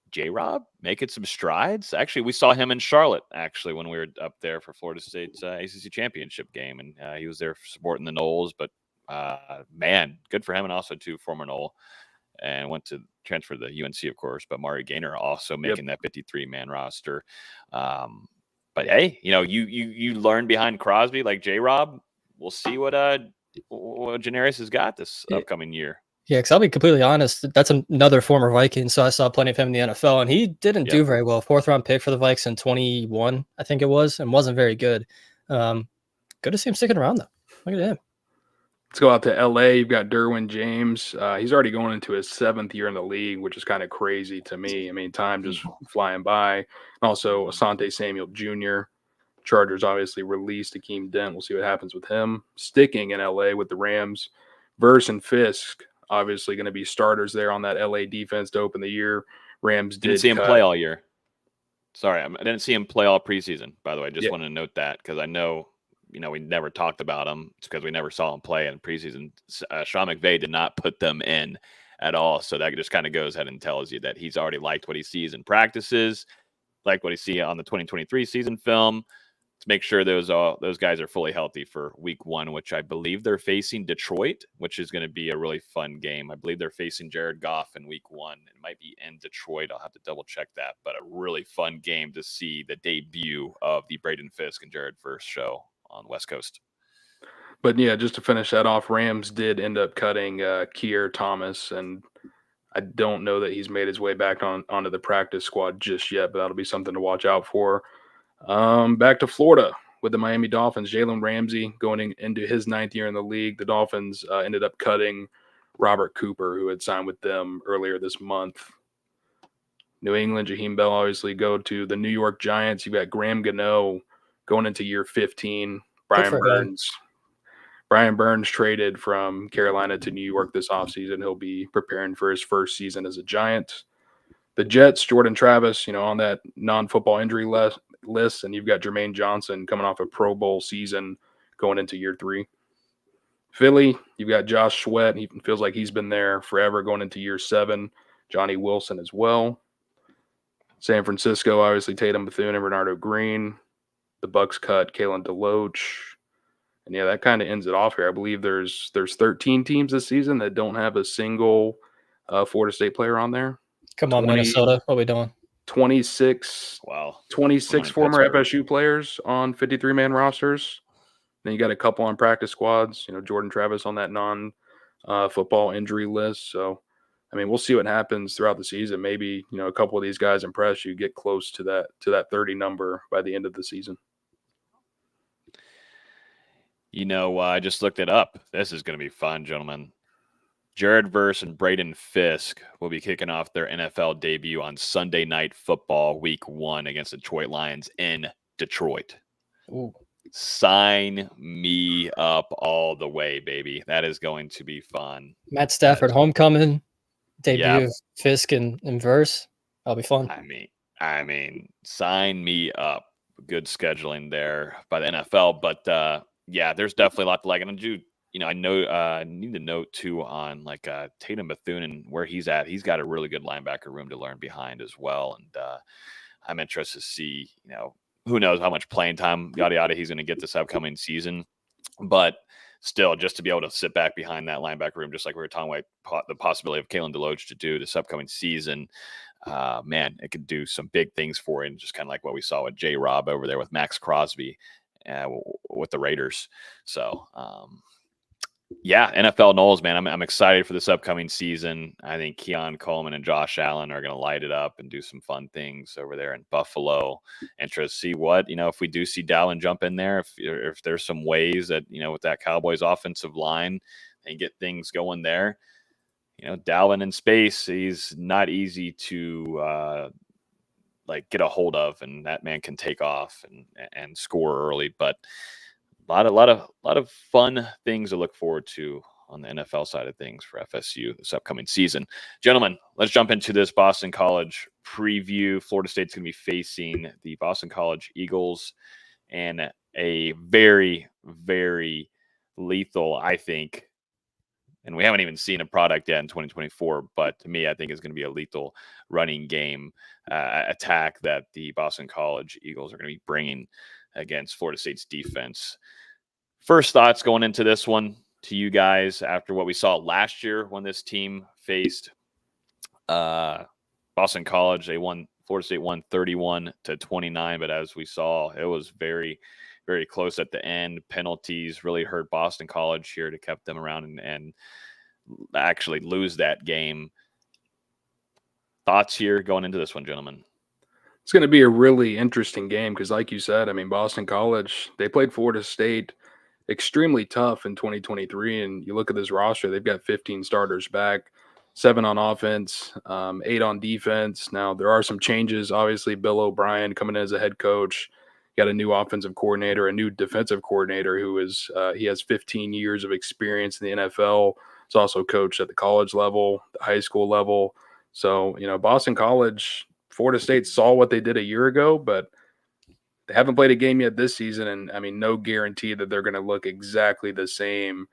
J-Rob making some strides. Actually, we saw him in Charlotte, when we were up there for Florida State's ACC championship game, and he was there supporting the Noles. But, man, good for him, and also, too, former Nole. And went to transfer to the UNC, of course, but Mari Gaynor also making that 53-man roster. But hey, you learn behind Crosby like J-Rob. We'll see what Janarius has got this upcoming year. Yeah, because I'll be completely honest, that's another former Viking, so I saw plenty of him in the NFL, and he didn't do very well. 4th-round pick for the Vikes in 21, I think it was, and wasn't very good. Good to see him sticking around, though. Look at him. Let's go out to L.A. You've got Derwin James. He's already going into his 7th year in the league, which is kind of crazy to me. I mean, time just flying by. And also, Asante Samuel Jr. Chargers obviously released Akeem Dent. We'll see what happens with him. Sticking in L.A. with the Rams. Verse and Fisk, obviously going to be starters there on that L.A. defense to open the year. Rams didn't see him play all year. Sorry, I didn't see him play all preseason, by the way. Just want to note that because I know – we never talked about him. It's because we never saw him play in preseason. Sean McVay did not put them in at all. So that just kind of goes ahead and tells you that he's already liked what he sees in practices, like what he sees on the 2023 season film, to make sure those guys are fully healthy for week 1, which I believe they're facing Detroit, which is going to be a really fun game. I believe they're facing Jared Goff in week 1. It might be in Detroit. I'll have to double check that, but a really fun game to see the debut of the Braden Fisk and Jared Verse show on the West Coast. But yeah, just to finish that off, Rams did end up cutting Keir Thomas, and I don't know that he's made his way back onto the practice squad just yet, but that'll be something to watch out for. Back to Florida with the Miami Dolphins. Jalen Ramsey going into his 9th year in the league. The Dolphins ended up cutting Robert Cooper, who had signed with them earlier this month. New England, Jaheim Bell obviously go to the New York Giants. You've got Graham Gano going into year 15. Brian Burns traded from Carolina to New York this offseason. He'll be preparing for his first season as a Giant. The Jets, Jordan Travis, on that non-football injury list, and you've got Jermaine Johnson coming off a Pro Bowl season going into year 3. Philly, you've got Josh Sweat. He feels like he's been there forever going into year 7. Johnny Wilson as well. San Francisco, obviously Tatum Bethune and Bernardo Green. The Bucks cut Kalen DeLoach. And yeah, that kind of ends it off here. I believe there's 13 teams this season that don't have a single Florida State player on there. Come on, Minnesota. What are we doing? 26 former FSU players on 53-man rosters. Then you got a couple on practice squads. Jordan Travis on that non-football injury list. So, we'll see what happens throughout the season. Maybe, a couple of these guys impress you, get close to that 30 number by the end of the season. I just looked it up. This is going to be fun, gentlemen. Jared Verse and Braden Fisk will be kicking off their NFL debut on Sunday Night Football Week 1 against the Detroit Lions in Detroit. Ooh. Sign me up all the way, baby. That is going to be fun. Matt Stafford homecoming debut of Fisk and Verse. That'll be fun. I mean, sign me up. Good scheduling there by the NFL, but yeah, there's definitely a lot to like. And I know I need to note too on like Tatum Bethune and where he's at. He's got a really good linebacker room to learn behind as well. And I'm interested to see, who knows how much playing time, yada, yada, he's going to get this upcoming season. But still, just to be able to sit back behind that linebacker room, just like we were talking about the possibility of Kalen DeLoach to do this upcoming season, man, it could do some big things for him, just kind of like what we saw with J-Rob over there with Max Crosby with the Raiders. So, yeah, NFL Noles, man. I'm excited for this upcoming season. I think Keon Coleman and Josh Allen are going to light it up and do some fun things over there in Buffalo. Interested to see what, if we do see Dallin jump in there, if there's some ways that, with that Cowboys offensive line, they get things going there. Dallin in space, he's not easy to get a hold of, and that man can take off and score early, but a lot of fun things to look forward to on the NFL side of things for FSU this upcoming season. Gentlemen, let's jump into this Boston College preview. Florida State's going to be facing the Boston College Eagles, and a very, very lethal, I think, and we haven't even seen a product yet in 2024, but to me, I think it's going to be a lethal running game attack that the Boston College Eagles are going to be bringing against Florida State's defense. First thoughts going into this one to you guys after what we saw last year when this team faced Boston College. Florida State won 31-29, but as we saw, it was very, very close at the end. Penalties really hurt Boston College here to keep them around and actually lose that game. Thoughts here going into this one, gentlemen? It's going to be a really interesting game because, like you said, Boston College, they played Florida State extremely tough in 2023. And you look at this roster, they've got 15 starters back, 7 on offense, 8 on defense. Now, there are some changes. Obviously, Bill O'Brien coming in as a head coach, got a new offensive coordinator, a new defensive coordinator who is he has 15 years of experience in the NFL. He's also coached at the college level, the high school level. So, Boston College, Florida State saw what they did a year ago, but they haven't played a game yet this season. And no guarantee that they're going to look exactly the same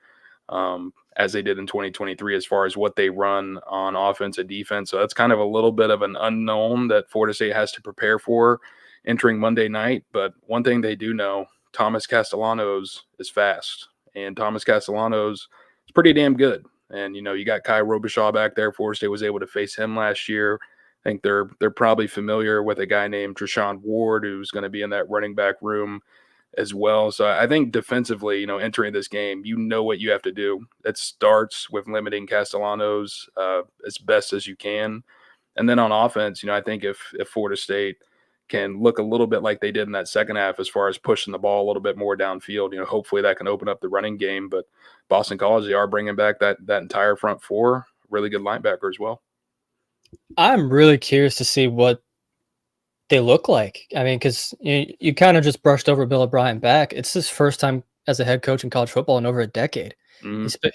as they did in 2023 as far as what they run on offense and defense. So that's kind of a little bit of an unknown that Florida State has to prepare for entering Monday night. But one thing they do know, Thomas Castellanos is fast, and Thomas Castellanos is pretty damn good. And, you got Kai Robichaud back there. Florida State was able to face him last year. I think they're probably familiar with a guy named Treshaun Ward, who's going to be in that running back room as well. So I think defensively, entering this game, what you have to do. It starts with limiting Castellanos as best as you can. And then on offense, I think if Florida State can look a little bit like they did in that second half as far as pushing the ball a little bit more downfield. Hopefully that can open up the running game. But Boston College, they are bringing back that entire front four, really good linebacker as well. I'm really curious to see what they look like. I mean, because you kind of just brushed over Bill O'Brien back. It's his first time as a head coach in college football in over a decade.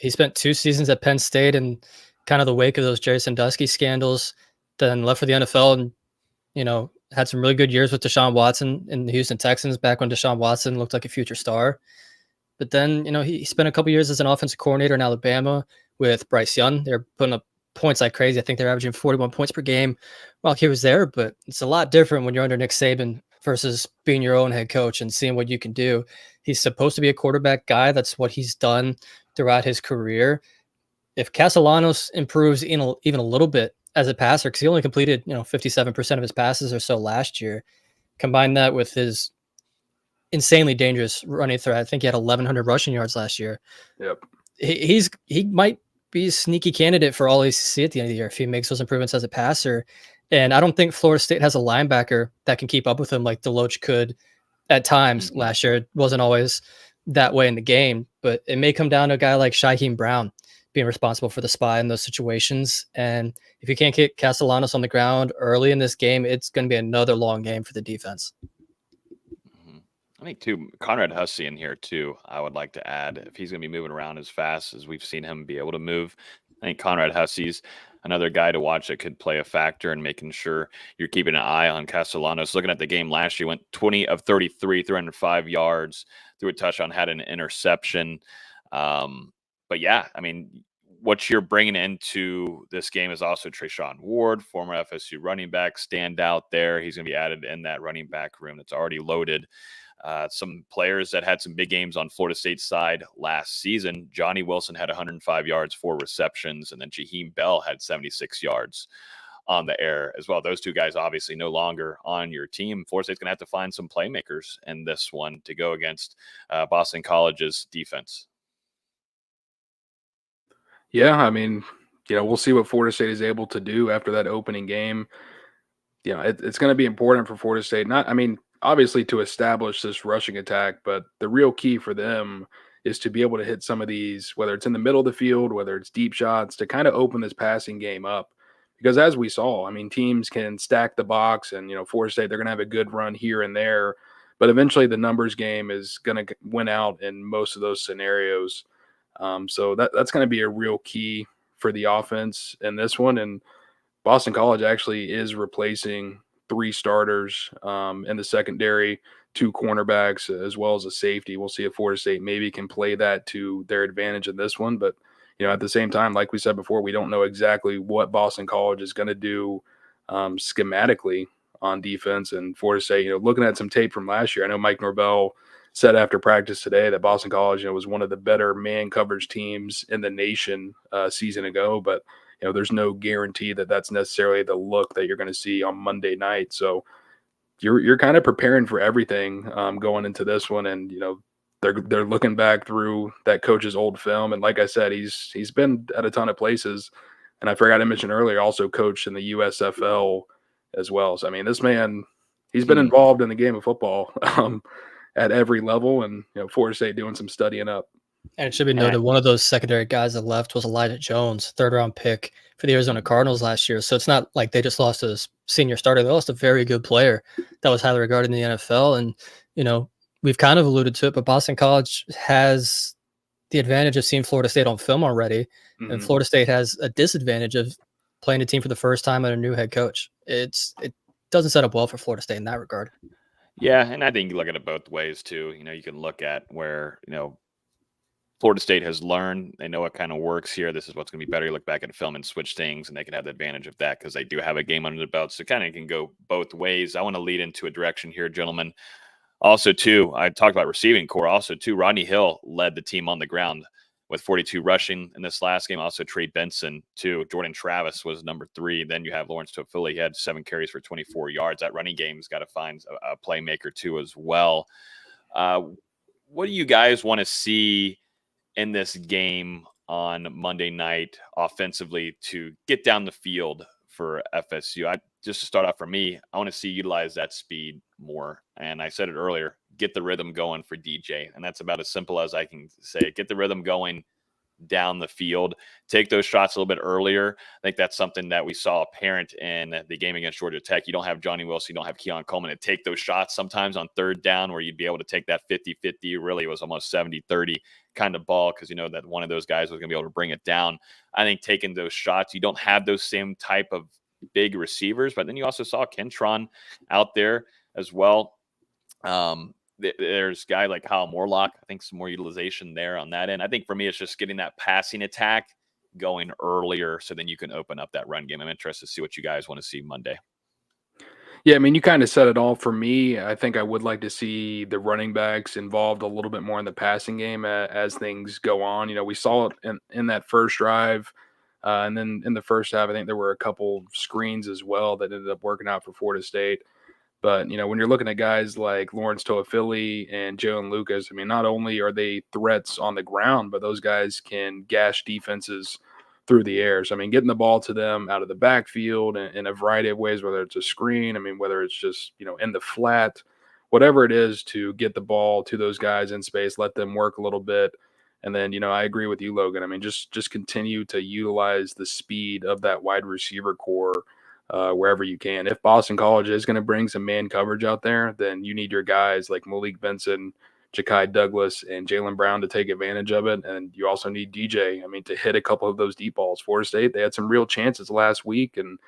He spent 2 seasons at Penn State in kind of the wake of those Jerry Sandusky scandals, then left for the NFL and, had some really good years with Deshaun Watson in the Houston Texans back when Deshaun Watson looked like a future star. But then, he spent a couple years as an offensive coordinator in Alabama with Bryce Young. They're putting up points like crazy. I think they're averaging 41 points per game while he was there, but it's a lot different when you're under Nick Saban versus being your own head coach and seeing what you can do. He's supposed to be a quarterback guy. That's what he's done throughout his career. If Castellanos improves even a little bit as a passer, because he only completed 57% of his passes or so last year, combine that with his insanely dangerous running threat. I think he had 1,100 rushing yards last year. Yep. He might be a sneaky candidate for all ACC at the end of the year if he makes those improvements as a passer. And I don't think Florida State has a linebacker that can keep up with him like Deloach could at times last year. It wasn't always that way in the game, but it may come down to a guy like Shaheem Brown being responsible for the spy in those situations. And if you can't get Castellanos on the ground early in this game, it's going to be another long game for the defense. I think too, Conrad Hussey in here too. I would like to add, if he's going to be moving around as fast as we've seen him be able to move, I think Conrad Hussey's another guy to watch that could play a factor in making sure you're keeping an eye on Castellanos. Looking at the game last year, went 20 of 33, 305 yards, threw a touchdown, had an interception. But yeah, I mean, what you're bringing into this game is also Treshaun Ward, former FSU running back, stand out there. He's going to be added in that running back room that's already loaded. Some players that had some big games on Florida State's side last season. Johnny Wilson had 105 yards, 4 receptions, and then Jaheim Bell had 76 yards on the air as well. Those two guys obviously no longer on your team. Florida State's going to have to find some playmakers in this one to go against Boston College's defense. Yeah, I mean, we'll see what Florida State is able to do after that opening game. It's going to be important for Florida State. Obviously to establish this rushing attack, but the real key for them is to be able to hit some of these, whether it's in the middle of the field, whether it's deep shots, to kind of open this passing game up. Because as we saw, teams can stack the box and, Florida State, they're going to have a good run here and there, but eventually the numbers game is going to win out in most of those scenarios. So that's going to be a real key for the offense in this one. And Boston College actually is replacing 3 starters in the secondary, 2 cornerbacks, as well as a safety. We'll see if Florida State maybe can play that to their advantage in this one. But, at the same time, like we said before, we don't know exactly what Boston College is going to do schematically on defense. And Florida State, looking at some tape from last year, I know Mike Norvell said after practice today that Boston College, was one of the better man coverage teams in the nation a season ago. But there's no guarantee that that's necessarily the look that you're going to see on Monday night. So you're kind of preparing for everything going into this one. And, they're looking back through that coach's old film. And like I said, he's been at a ton of places. And I forgot to mention earlier, also coached in the USFL as well. So, this man, he's been involved in the game of football at every level. And, Florida State doing some studying up. And it should be noted, one of those secondary guys that left was Elijah Jones, 3rd-round pick for the Arizona Cardinals last year. So it's not like they just lost a senior starter. They lost a very good player that was highly regarded in the NFL. And, we've kind of alluded to it, but Boston College has the advantage of seeing Florida State on film already. And Florida State has a disadvantage of playing a team for the first time under a new head coach. It doesn't set up well for Florida State in that regard. Yeah, and I think you look at it both ways too. You can look at where, Florida State has learned. They know what kind of works here. This is what's going to be better. You look back at film and switch things, and they can have the advantage of that because they do have a game under the belt. So kind of can go both ways. I want to lead into a direction here, gentlemen. Also, too, I talked about receiving core. Also, too, Rodney Hill led the team on the ground with 42 rushing in this last game. Also, Trey Benson, too. Jordan Travis was number 3. Then you have Lawrence Toafili. He had 7 carries for 24 yards. That running game's got to find a playmaker, too, as well. What do you guys want to see in this game on Monday night offensively to get down the field for FSU? just to start off for me, I want to see utilize that speed more. And I said it earlier, get the rhythm going for DJ. And that's about as simple as I can say. Get the rhythm going down the field, take those shots a little bit earlier. I think that's something that we saw apparent in the game against Georgia Tech. You don't have Johnny Wilson, you don't have Keon Coleman to take those shots sometimes on third down where you'd be able to take that 50-50. Really, it was almost 70-30 kind of ball because you know that one of those guys was going to be able to bring it down. I think taking those shots, you don't have those same type of big receivers, but then you also saw Kentron out there as well. There's a guy like Kyle Morlock. I think some more utilization there on that end. I think for me, it's just getting that passing attack going earlier so then you can open up that run game. I'm interested to see what you guys want to see Monday. Yeah, I mean, you kind of said it all for me. I think I would like to see the running backs involved a little bit more in the passing game as things go on. You know, we saw it in that first drive. And then in the first half, I think there were a couple screens as well that ended up working out for Florida State. But, you know, when you're looking at guys like Lawrence Toafili and Jalen Lucas, I mean, not only are they threats on the ground, but those guys can gash defenses through the air. So, I mean, getting the ball to them out of the backfield in a variety of ways, whether it's a screen, I mean, whether it's just, you know, in the flat, whatever it is to get the ball to those guys in space, let them work a little bit. And then, you know, I agree with you, Logan. I mean, just continue to utilize the speed of that wide receiver core wherever you can. If Boston College is going to bring some man coverage out there, then you need your guys like Malik Benson, Ja'Kai Douglas, and Jaylen Brown to take advantage of it. And you also need DJ, I mean, to hit a couple of those deep balls. Florida State, they had some real chances last week and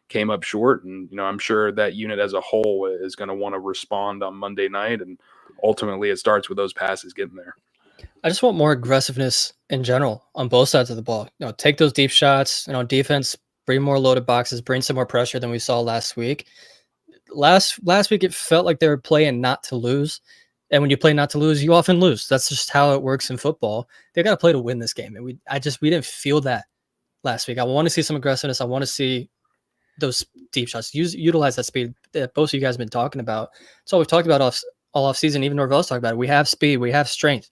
came up short. And, you know, I'm sure that unit as a whole is going to want to respond on Monday night. And ultimately it starts with those passes getting there. I just want more aggressiveness in general on both sides of the ball. You know, take those deep shots, and on defense, bring more loaded boxes, bring some more pressure than we saw last week. Last week, it felt like they were playing not to lose. And when you play not to lose, you often lose. That's just how it works in football. They got to play to win this game. And we didn't feel that last week. I want to see some aggressiveness. I want to see those deep shots. Utilize that speed that both of you guys have been talking about. It's all we've talked about all off season. Even Norvell's talking about it. We have speed. We have strength.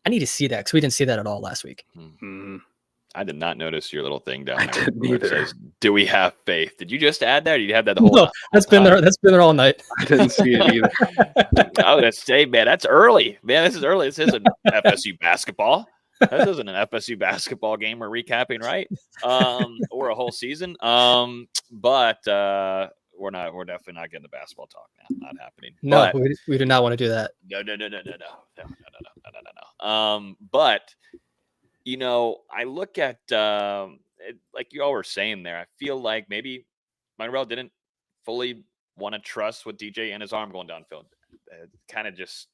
I need to see that because we didn't see that at all last week. Mm-hmm. I did not notice your little thing down there. I didn't either. It says, "Do we have faith?" Did you just add that? Or did you have that the whole? No, that's been there. That's been there all night. I didn't see it either. I would say, man, that's early. Man, this is early. This isn't FSU basketball. This isn't an FSU basketball game we're recapping, right? Or a whole season. But we're not. We're definitely not getting the basketball talk now. Not happening. No, but, we do not want to do that. No. But you know, I look at like you all were saying there. I feel like maybe Norvell didn't fully want to trust with DJ and his arm going downfield. It kind of just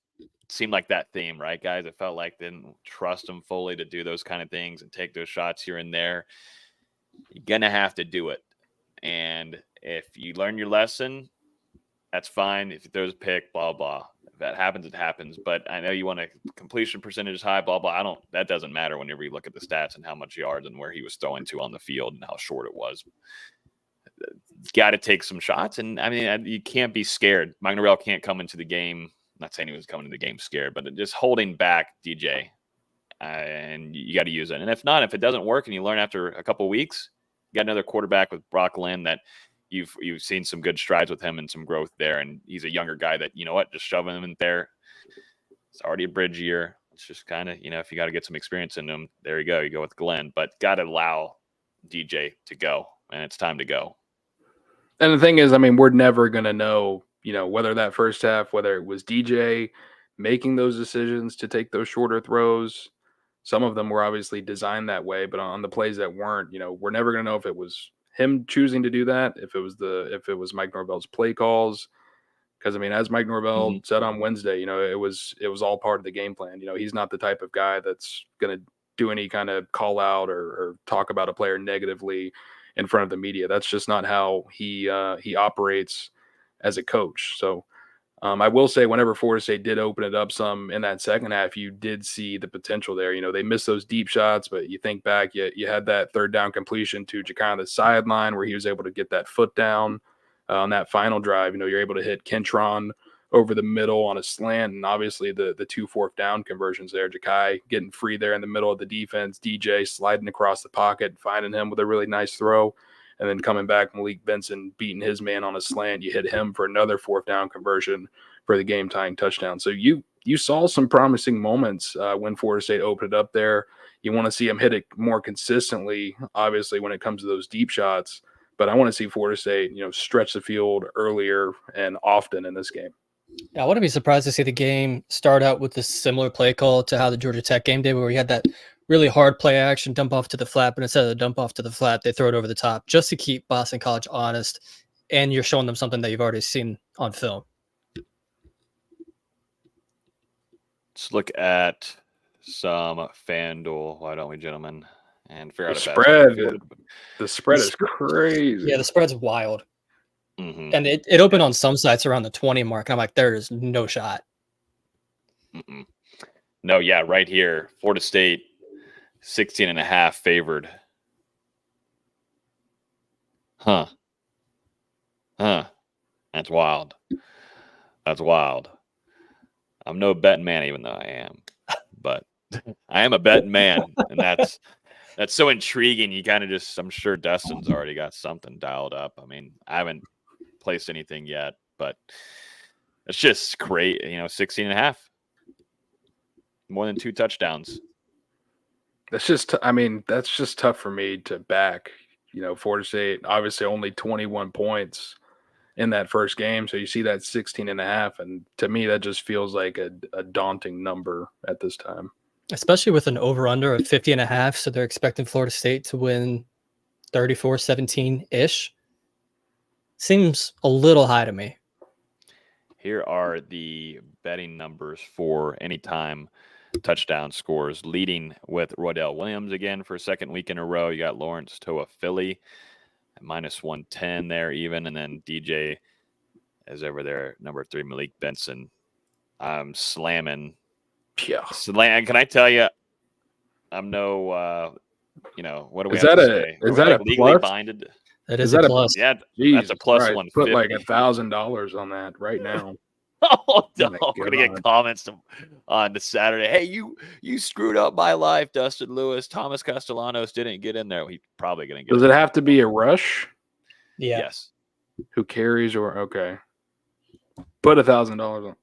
seemed like that theme, right, guys? It felt like they didn't trust him fully to do those kind of things and take those shots here and there. You're gonna have to do it, and if you learn your lesson, that's fine. If he throws a pick, blah blah. If that happens, it happens. But I know you want a completion percentage is high, blah blah. That doesn't matter whenever you look at the stats and how much yards and where he was throwing to on the field and how short it was. Got to take some shots, and I mean you can't be scared. Mike Norvell can't come into the game. I'm not saying he was coming to the game scared, but just holding back DJ, and you got to use it. And if not, if it doesn't work, and you learn after a couple of weeks, you got another quarterback with Brock Lynn that you've seen some good strides with him and some growth there. And he's a younger guy that, you know what, just shoving him in there. It's already a bridge year. It's just kind of, you know, if you got to get some experience in him, there you go. You go with Glenn, but got to allow DJ to go, and it's time to go. And the thing is, I mean, we're never going to know, you know, whether that first half, whether it was DJ making those decisions to take those shorter throws. Some of them were obviously designed that way, but on the plays that weren't, you know, we're never going to know if it was him choosing to do that, if it was Mike Norvell's play calls. Because I mean, as Mike Norvell said on Wednesday, you know, it was all part of the game plan. You know, he's not the type of guy that's going to do any kind of call out or talk about a player negatively in front of the media. That's just not how he operates as a coach. So I will say, whenever Florida State did open it up some in that second half, you did see the potential there. You know, they missed those deep shots, but you think back, you had that third down completion to Ja'Kai on the sideline where he was able to get that foot down on that final drive. You know, you're able to hit Kentron over the middle on a slant, and obviously the 2 4th down conversions there. Ja'Kai getting free there in the middle of the defense, DJ sliding across the pocket, finding him with a really nice throw. And then coming back, Malik Benson beating his man on a slant. You hit him for another 4th down conversion for the game-tying touchdown. So you saw some promising moments when Florida State opened it up there. You want to see them hit it more consistently, obviously, when it comes to those deep shots. But I want to see Florida State, stretch the field earlier and often in this game. Yeah, I wouldn't be surprised to see the game start out with a similar play call to how the Georgia Tech game did, where we had that really hard play action dump off to the flat, but instead of the dump off to the flat, they throw it over the top just to keep Boston College honest, and you're showing them something that you've already seen on film. Let's look at some FanDuel. Why don't we, gentlemen? And figure out the spread. The spread is crazy. Yeah, the spread's wild. Mm-hmm. And it opened on some sites around the 20 mark. And I'm like, there is no shot. Mm-mm. No, yeah, right here. Florida State, 16.5 favored. Huh. That's wild. That's wild. I'm no betting man, even though I am. But I am a betting man. And that's so intriguing. You kind of just, I'm sure Dustin's already got something dialed up. I mean, I haven't placed anything yet, but it's just great. 16.5. More than 2 touchdowns. That's just tough for me to back. Florida State, obviously only 21 points in that first game. So you see that 16.5. And to me, that just feels like a daunting number at this time. Especially with an over-under of 50.5. So they're expecting Florida State to win 34-17-ish. Seems a little high to me. Here are the betting numbers for anytime touchdown scores, leading with Roydell Williams again for a second week in a row. You got Lawrence Toa Philly at -110 there even, and then DJ is over there, number 3, Malik Benson. I'm slamming. Yeah. Can I tell you, I'm no, what do we is have that to a say? is Are that we, a legally plus? binded? That is a plus. Yeah, Jesus that's a plus Christ. 150. Put like $1,000 on that right now. Oh no! my I'm gonna get God. comments on the Saturday. Hey, you screwed up my life, Dustin Lewis. Thomas Castellanos didn't get in there. He's probably gonna get. Does it have to be a rush? Yeah. Yes. Who carries or okay? Put $1,000 on.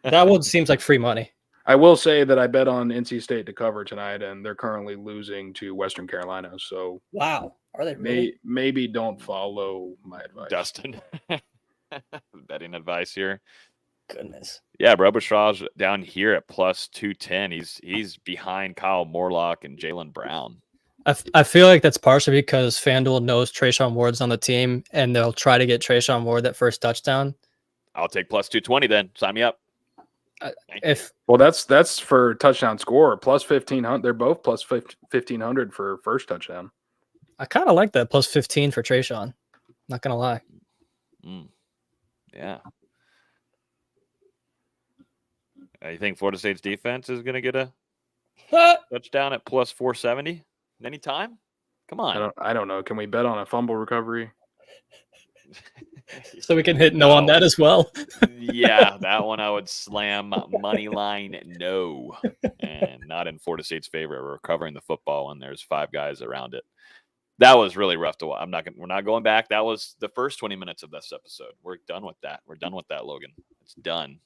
That one seems like free money. I will say that I bet on NC State to cover tonight, and they're currently losing to Western Carolina. So Wow. Are they really? maybe don't follow my advice. Dustin. Betting advice here. Goodness. Yeah, Robichaux's down here at +210. He's behind Kyle Morlock and Jalen Brown. I feel like that's partially because FanDuel knows Trayshawn Ward's on the team, and they'll try to get Trayshawn Ward that first touchdown. I'll take +220 then. Sign me up. Well, that's for touchdown score +1,500. They're both +1,500 for first touchdown. I kind of like that +15 for Trayshawn. Not gonna lie. Yeah. You think Florida State's defense is going to get a touchdown at +470 anytime? Come on. I don't know. Can we bet on a fumble recovery? So we can hit no on that as well. Yeah, that one I would slam money line no, and not in Florida State's favor. We're recovering the football when there's 5 guys around it. That was really rough to watch. We're not going back. That was the first 20 minutes of this episode. We're done with that. We're done with that, Logan. It's done.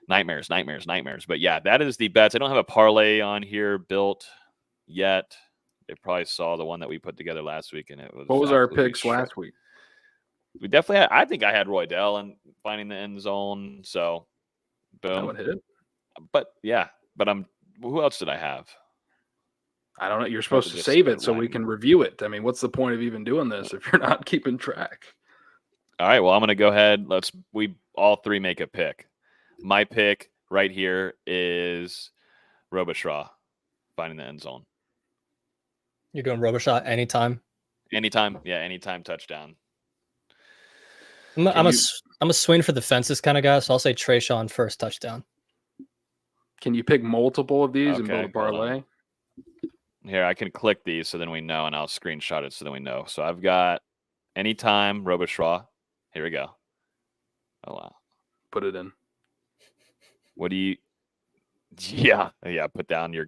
Nightmares. But yeah, that is the bets. I don't have a parlay on here built yet. They probably saw the one that we put together last week, and it was. What was our picks last week? We definitely had. I think I had Roydell and finding the end zone. So, boom. That one hit. But yeah, who else did I have? I don't know. You're supposed to save it so we can review it. I mean, what's the point of even doing this if you're not keeping track? All right. Well, I'm going to go ahead. We all 3 make a pick. My pick right here is Robichaux finding the end zone. You're doing Robichaux anytime? Anytime. Yeah, anytime touchdown. I'm a swing for the fences kind of guy, so I'll say Trayshawn first touchdown. Can you pick multiple of these and build a parlay? Here, I can click these so then we know, and I'll screenshot it so then we know. So I've got anytime Robichaux. Here we go. Oh, wow. Put it in. What do you? Yeah. Put down your.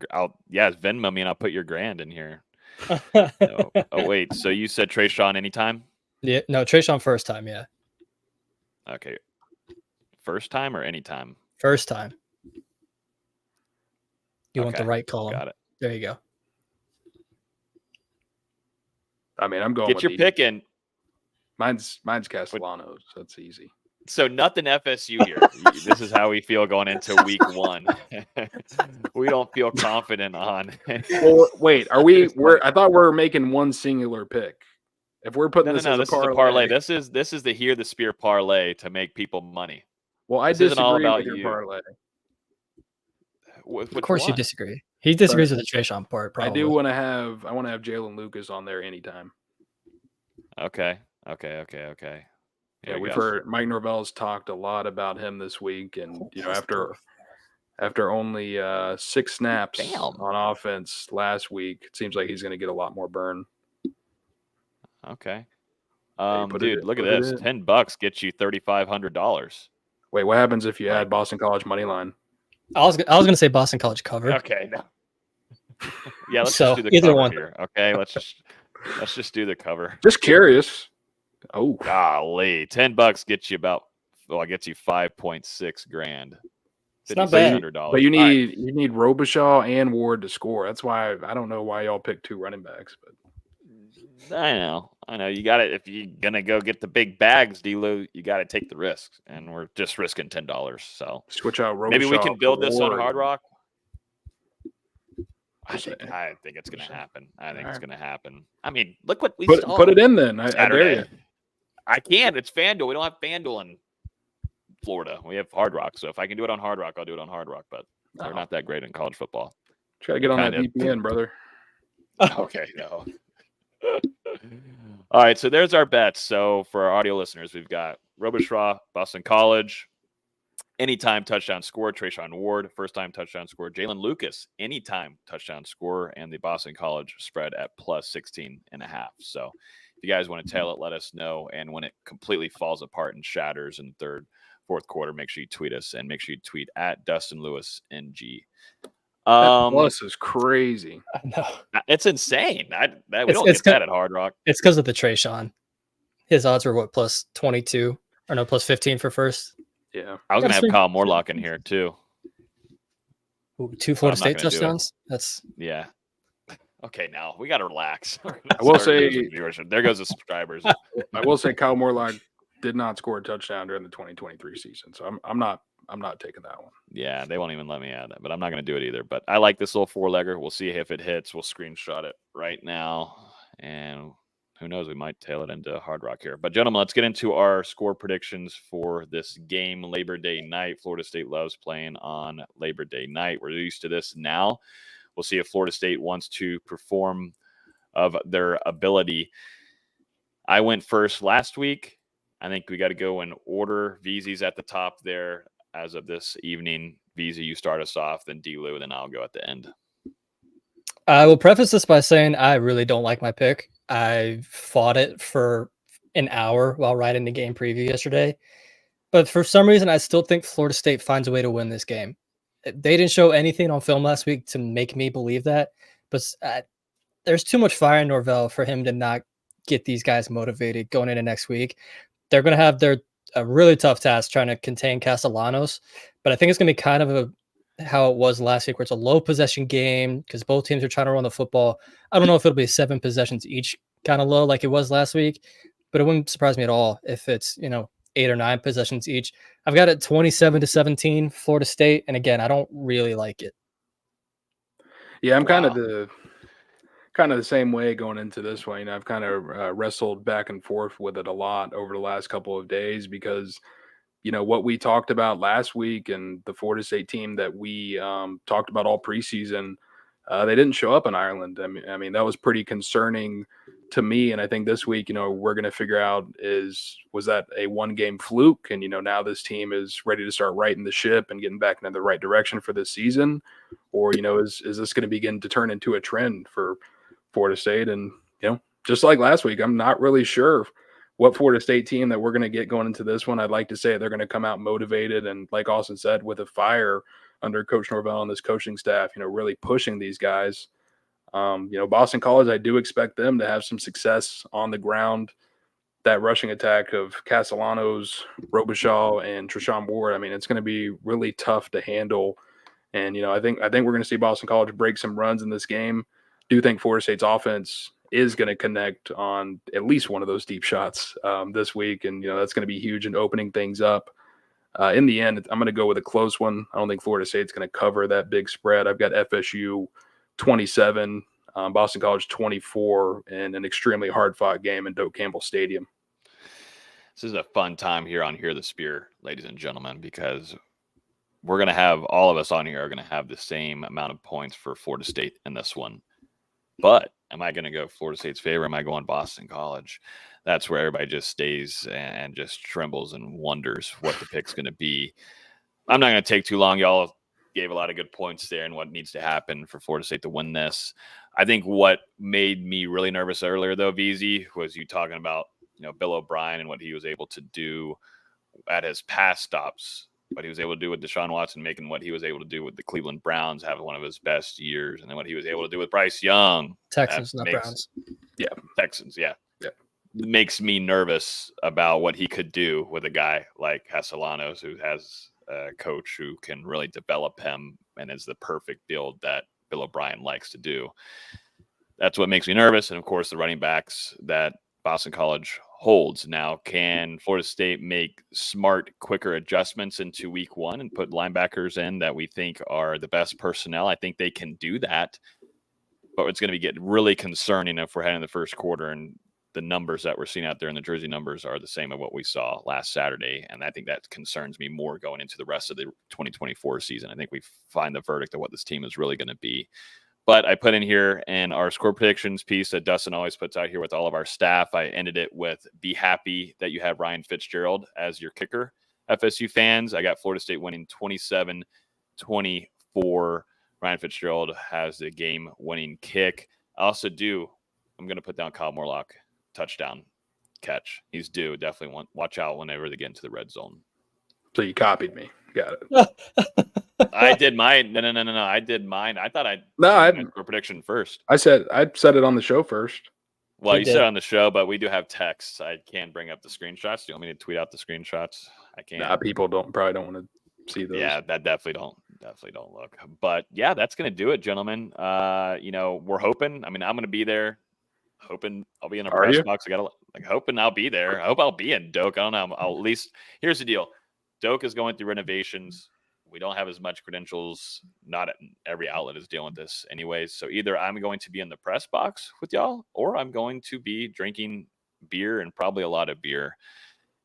Venmo me and I'll put your grand in here. No. Oh wait, so you said Trayshawn anytime? Yeah, no, Trayshawn first time, yeah. Okay. First time or anytime? First time. You want the Okay, right column. got it. There you go. I mean, I'm going Get with your the pick in. Mine's Castellanos. So that's easy. So nothing FSU here. This is how we feel going into week 1. We don't feel confident on. Well, wait, are we? I thought we were making one singular pick. If we're putting No. this as This a is a parlay. This is the Hear the Spear parlay to make people money. Well, I This isn't all disagree about with your you. parlay. Of course, you disagree. He disagrees with the Trayshawn part. Probably. I want to have Jalen Lucas on there anytime. Okay. Yeah, we've heard Mike Norvell's talked a lot about him this week, and after only 6 snaps on offense last week, it seems like he's going to get a lot more burn. Okay. Hey, dude, look at this. $10 gets you $3,500. Wait, what happens if you add Boston College money line? I was gonna say Boston College cover. Okay, no. Yeah, let's So, just do the either cover one. here. Okay, let's just do the cover. Just curious. Oh, golly, $10 gets you gets you 5.6 grand. It's not bad. But you need Robichaud and Ward to score. That's why I don't know why y'all picked 2 running backs. But I know. You got it. If you're gonna go get the big bags, D-Lou, you got to take the risks, and we're just risking $10. So switch out Robichaud. Maybe we can build this on Ward. Hard Rock. I think it's gonna happen. It's gonna happen. I mean, look what we saw. Put it in then. I dare you. I can't. It's FanDuel. We don't have FanDuel in Florida. We have Hard Rock. So if I can do it on Hard Rock, I'll do it on Hard Rock. But they're not that great in college football. Try to get on that VPN, brother. Okay, no. All right, so there's our bets. So for our audio listeners, we've got Robichaud, Boston College, anytime touchdown score, Trayshawn Ward, first-time touchdown score, Jalen Lucas, anytime touchdown score, and the Boston College spread at plus 16.5. So if you guys want to tail it, let us know. And when it completely falls apart and shatters in third, fourth quarter, make sure you tweet us, and make sure you tweet at Dustin Lewis NG. That plus is crazy. I know. It's insane. We don't get that at Hard Rock. It's because of the Trayshawn. His odds were what, plus 22 or no, plus 15 for first. Yeah, I was gonna have Kyle Morlock in here too. Ooh, 2 Florida State touchdowns. That's yeah. Okay, now we gotta relax. I will say there goes the subscribers. I will say Kyle Morlock did not score a touchdown during the 2023 season, so I'm not taking that one. Yeah, they won't even let me add that, but I'm not going to do it either. But I like this little 4-legger. We'll see if it hits. We'll screenshot it right now, and who knows, we might tail it into Hard Rock here. But gentlemen, let's get into our score predictions for this game, Labor Day night. Florida State loves playing on Labor Day night. We're used to this now. We'll see if Florida State wants to perform of their ability. I went first last week. I think we got to go in order. VZ's at the top there. As of this evening, VZ, you start us off, then D-Lou, then I'll go at the end. I will preface this by saying I really don't like my pick. I fought it for an hour while writing the game preview yesterday. But for some reason, I still think Florida State finds a way to win this game. They didn't show anything on film last week to make me believe that. But there's too much fire in Norvell for him to not get these guys motivated going into next week. They're going to have a really tough task trying to contain Castellanos, but I think it's going to be kind of how it was last week, where it's a low possession game because both teams are trying to run the football. I don't know if it'll be 7 possessions each kind of low like it was last week, but it wouldn't surprise me at all if it's 8 or 9 possessions each. I've got it 27-17 Florida State, and again, I don't really like it. Yeah, I'm kind of the same way going into this one. I've kind of wrestled back and forth with it a lot over the last couple of days because, what we talked about last week and the Florida State team that we talked about all preseason, they didn't show up in Ireland. I mean, that was pretty concerning to me. And I think this week, we're going to figure out was that a 1-game fluke? And, now this team is ready to start righting the ship and getting back in the right direction for this season. Or, is this going to begin to turn into a trend for Florida State? And just like last week, I'm not really sure what Florida State team that we're going to get going into this one. I'd like to say they're going to come out motivated and, like Austin said, with a fire under Coach Norvell and this coaching staff, really pushing these guys. Boston College, I do expect them to have some success on the ground. That rushing attack of Castellanos, Robichaud, and Treshawn Ward, I mean, it's going to be really tough to handle. And, I think we're going to see Boston College break some runs in this game. Do think Florida State's offense is going to connect on at least one of those deep shots this week. And, that's going to be huge in opening things up. In the end, I'm going to go with a close one. I don't think Florida State's going to cover that big spread. I've got FSU 27, Boston College 24, and an extremely hard-fought game in Doak Campbell Stadium. This is a fun time here on Hear the Spear, ladies and gentlemen, because we're going to have, all of us on here are going to have the same amount of points for Florida State in this one. But am I going to go Florida State's favor? Am I going Boston College? That's where everybody just stays and just trembles and wonders what the pick's going to be. I'm not going to take too long. Y'all gave a lot of good points there and what needs to happen for Florida State to win this. I think what made me really nervous earlier, though, VZ, was you talking about Bill O'Brien and what he was able to do at his pass stops, what he was able to do with Deshaun Watson, making what he was able to do with the Cleveland Browns, having one of his best years, and then what he was able to do with Bryce Young. Texans, not Browns. Yeah, Texans, yeah. Makes me nervous about what he could do with a guy like Castellanos, who has a coach who can really develop him and is the perfect build that Bill O'Brien likes to do. That's what makes me nervous. And, of course, the running backs that Boston College holds. Now, can Florida State make smart, quicker adjustments into week one and put linebackers in that we think are the best personnel? I think they can do that. But it's going to get really concerning if we're heading in the first quarter and the numbers that we're seeing out there in the jersey numbers are the same as what we saw last Saturday. And I think that concerns me more going into the rest of the 2024 season. I think we find the verdict of what this team is really going to be. But I put in here in our score predictions piece that Dustin always puts out here with all of our staff. I ended it with be happy that you have Ryan Fitzgerald as your kicker. FSU fans, I got Florida State winning 27-24. Ryan Fitzgerald has the game-winning kick. I also I'm going to put down Kyle Morlock touchdown catch. He's due. Definitely watch out whenever they get into the red zone. So you copied me. Got it. I did mine. No. I did mine. I thought I prediction first. I said it on the show first. Well, you said it on the show, but we do have texts. I can bring up the screenshots. Do you want me to tweet out the screenshots? I can't. Nah, people probably don't want to see those. Yeah, that definitely don't look. But yeah, that's gonna do it, gentlemen. We're hoping. I mean, I'm gonna be there. Hoping I'll be in a press box. Hoping I'll be there. I hope I'll be in Doak. I don't know. I'll at least. Here's the deal. Doak is going through renovations. We don't have as much credentials. Not every outlet is dealing with this anyways. So either I'm going to be in the press box with y'all, or I'm going to be drinking beer and probably a lot of beer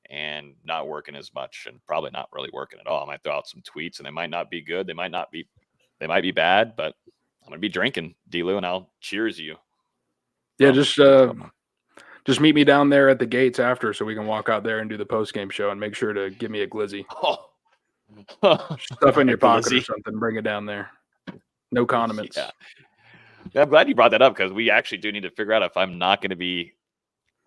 and not working as much and probably not really working at all. I might throw out some tweets and they might not be good. They might be bad, but I'm going to be drinking, D-Lou, and I'll cheers you. Yeah, just meet me down there at the gates after so we can walk out there and do the post-game show and make sure to give me a glizzy. Stuff in your pocket or something. Bring it down there. No condiments. Yeah. I'm glad you brought that up because we actually do need to figure out if I'm not going to be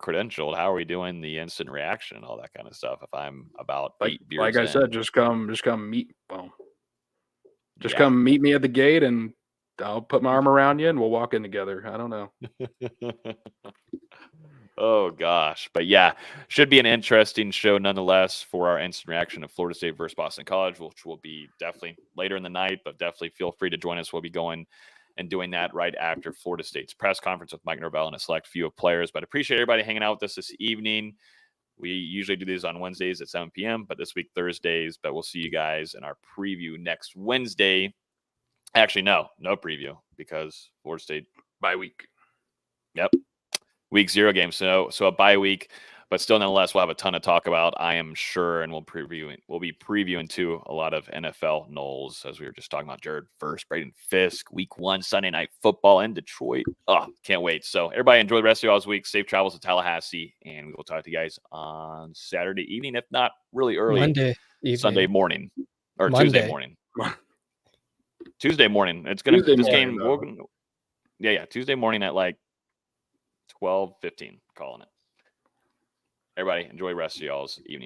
credentialed, how are we doing the instant reaction and all that kind of stuff if I'm about 8 beers like I said, just come meet come meet me at the gate and I'll put my arm around you and we'll walk in together. I don't know. Oh, gosh. But yeah, should be an interesting show nonetheless for our instant reaction of Florida State versus Boston College, which will be definitely later in the night, but definitely feel free to join us. We'll be going and doing that right after Florida State's press conference with Mike Norvell and a select few of players. But I appreciate everybody hanging out with us this evening. We usually do these on Wednesdays at 7 p.m., but this week Thursdays. But we'll see you guys in our preview next Wednesday. Actually, no preview because Florida State bye week. Yep. Week 0 game. So a bye week, but still nonetheless, we'll have a ton to talk about, I am sure, and we'll be previewing too a lot of NFL Noles, as we were just talking about Jared Verse, Braden Fisk, week 1, Sunday Night Football in Detroit. Oh, can't wait. So everybody enjoy the rest of y'all's week. Safe travels to Tallahassee, and we will talk to you guys on Saturday evening, if not really early. Monday evening. Sunday morning. Or Monday. Tuesday morning. Tuesday morning. It's going to, this game. Yeah. Tuesday morning at like 12:15, calling it. Everybody enjoy the rest of y'all's evening.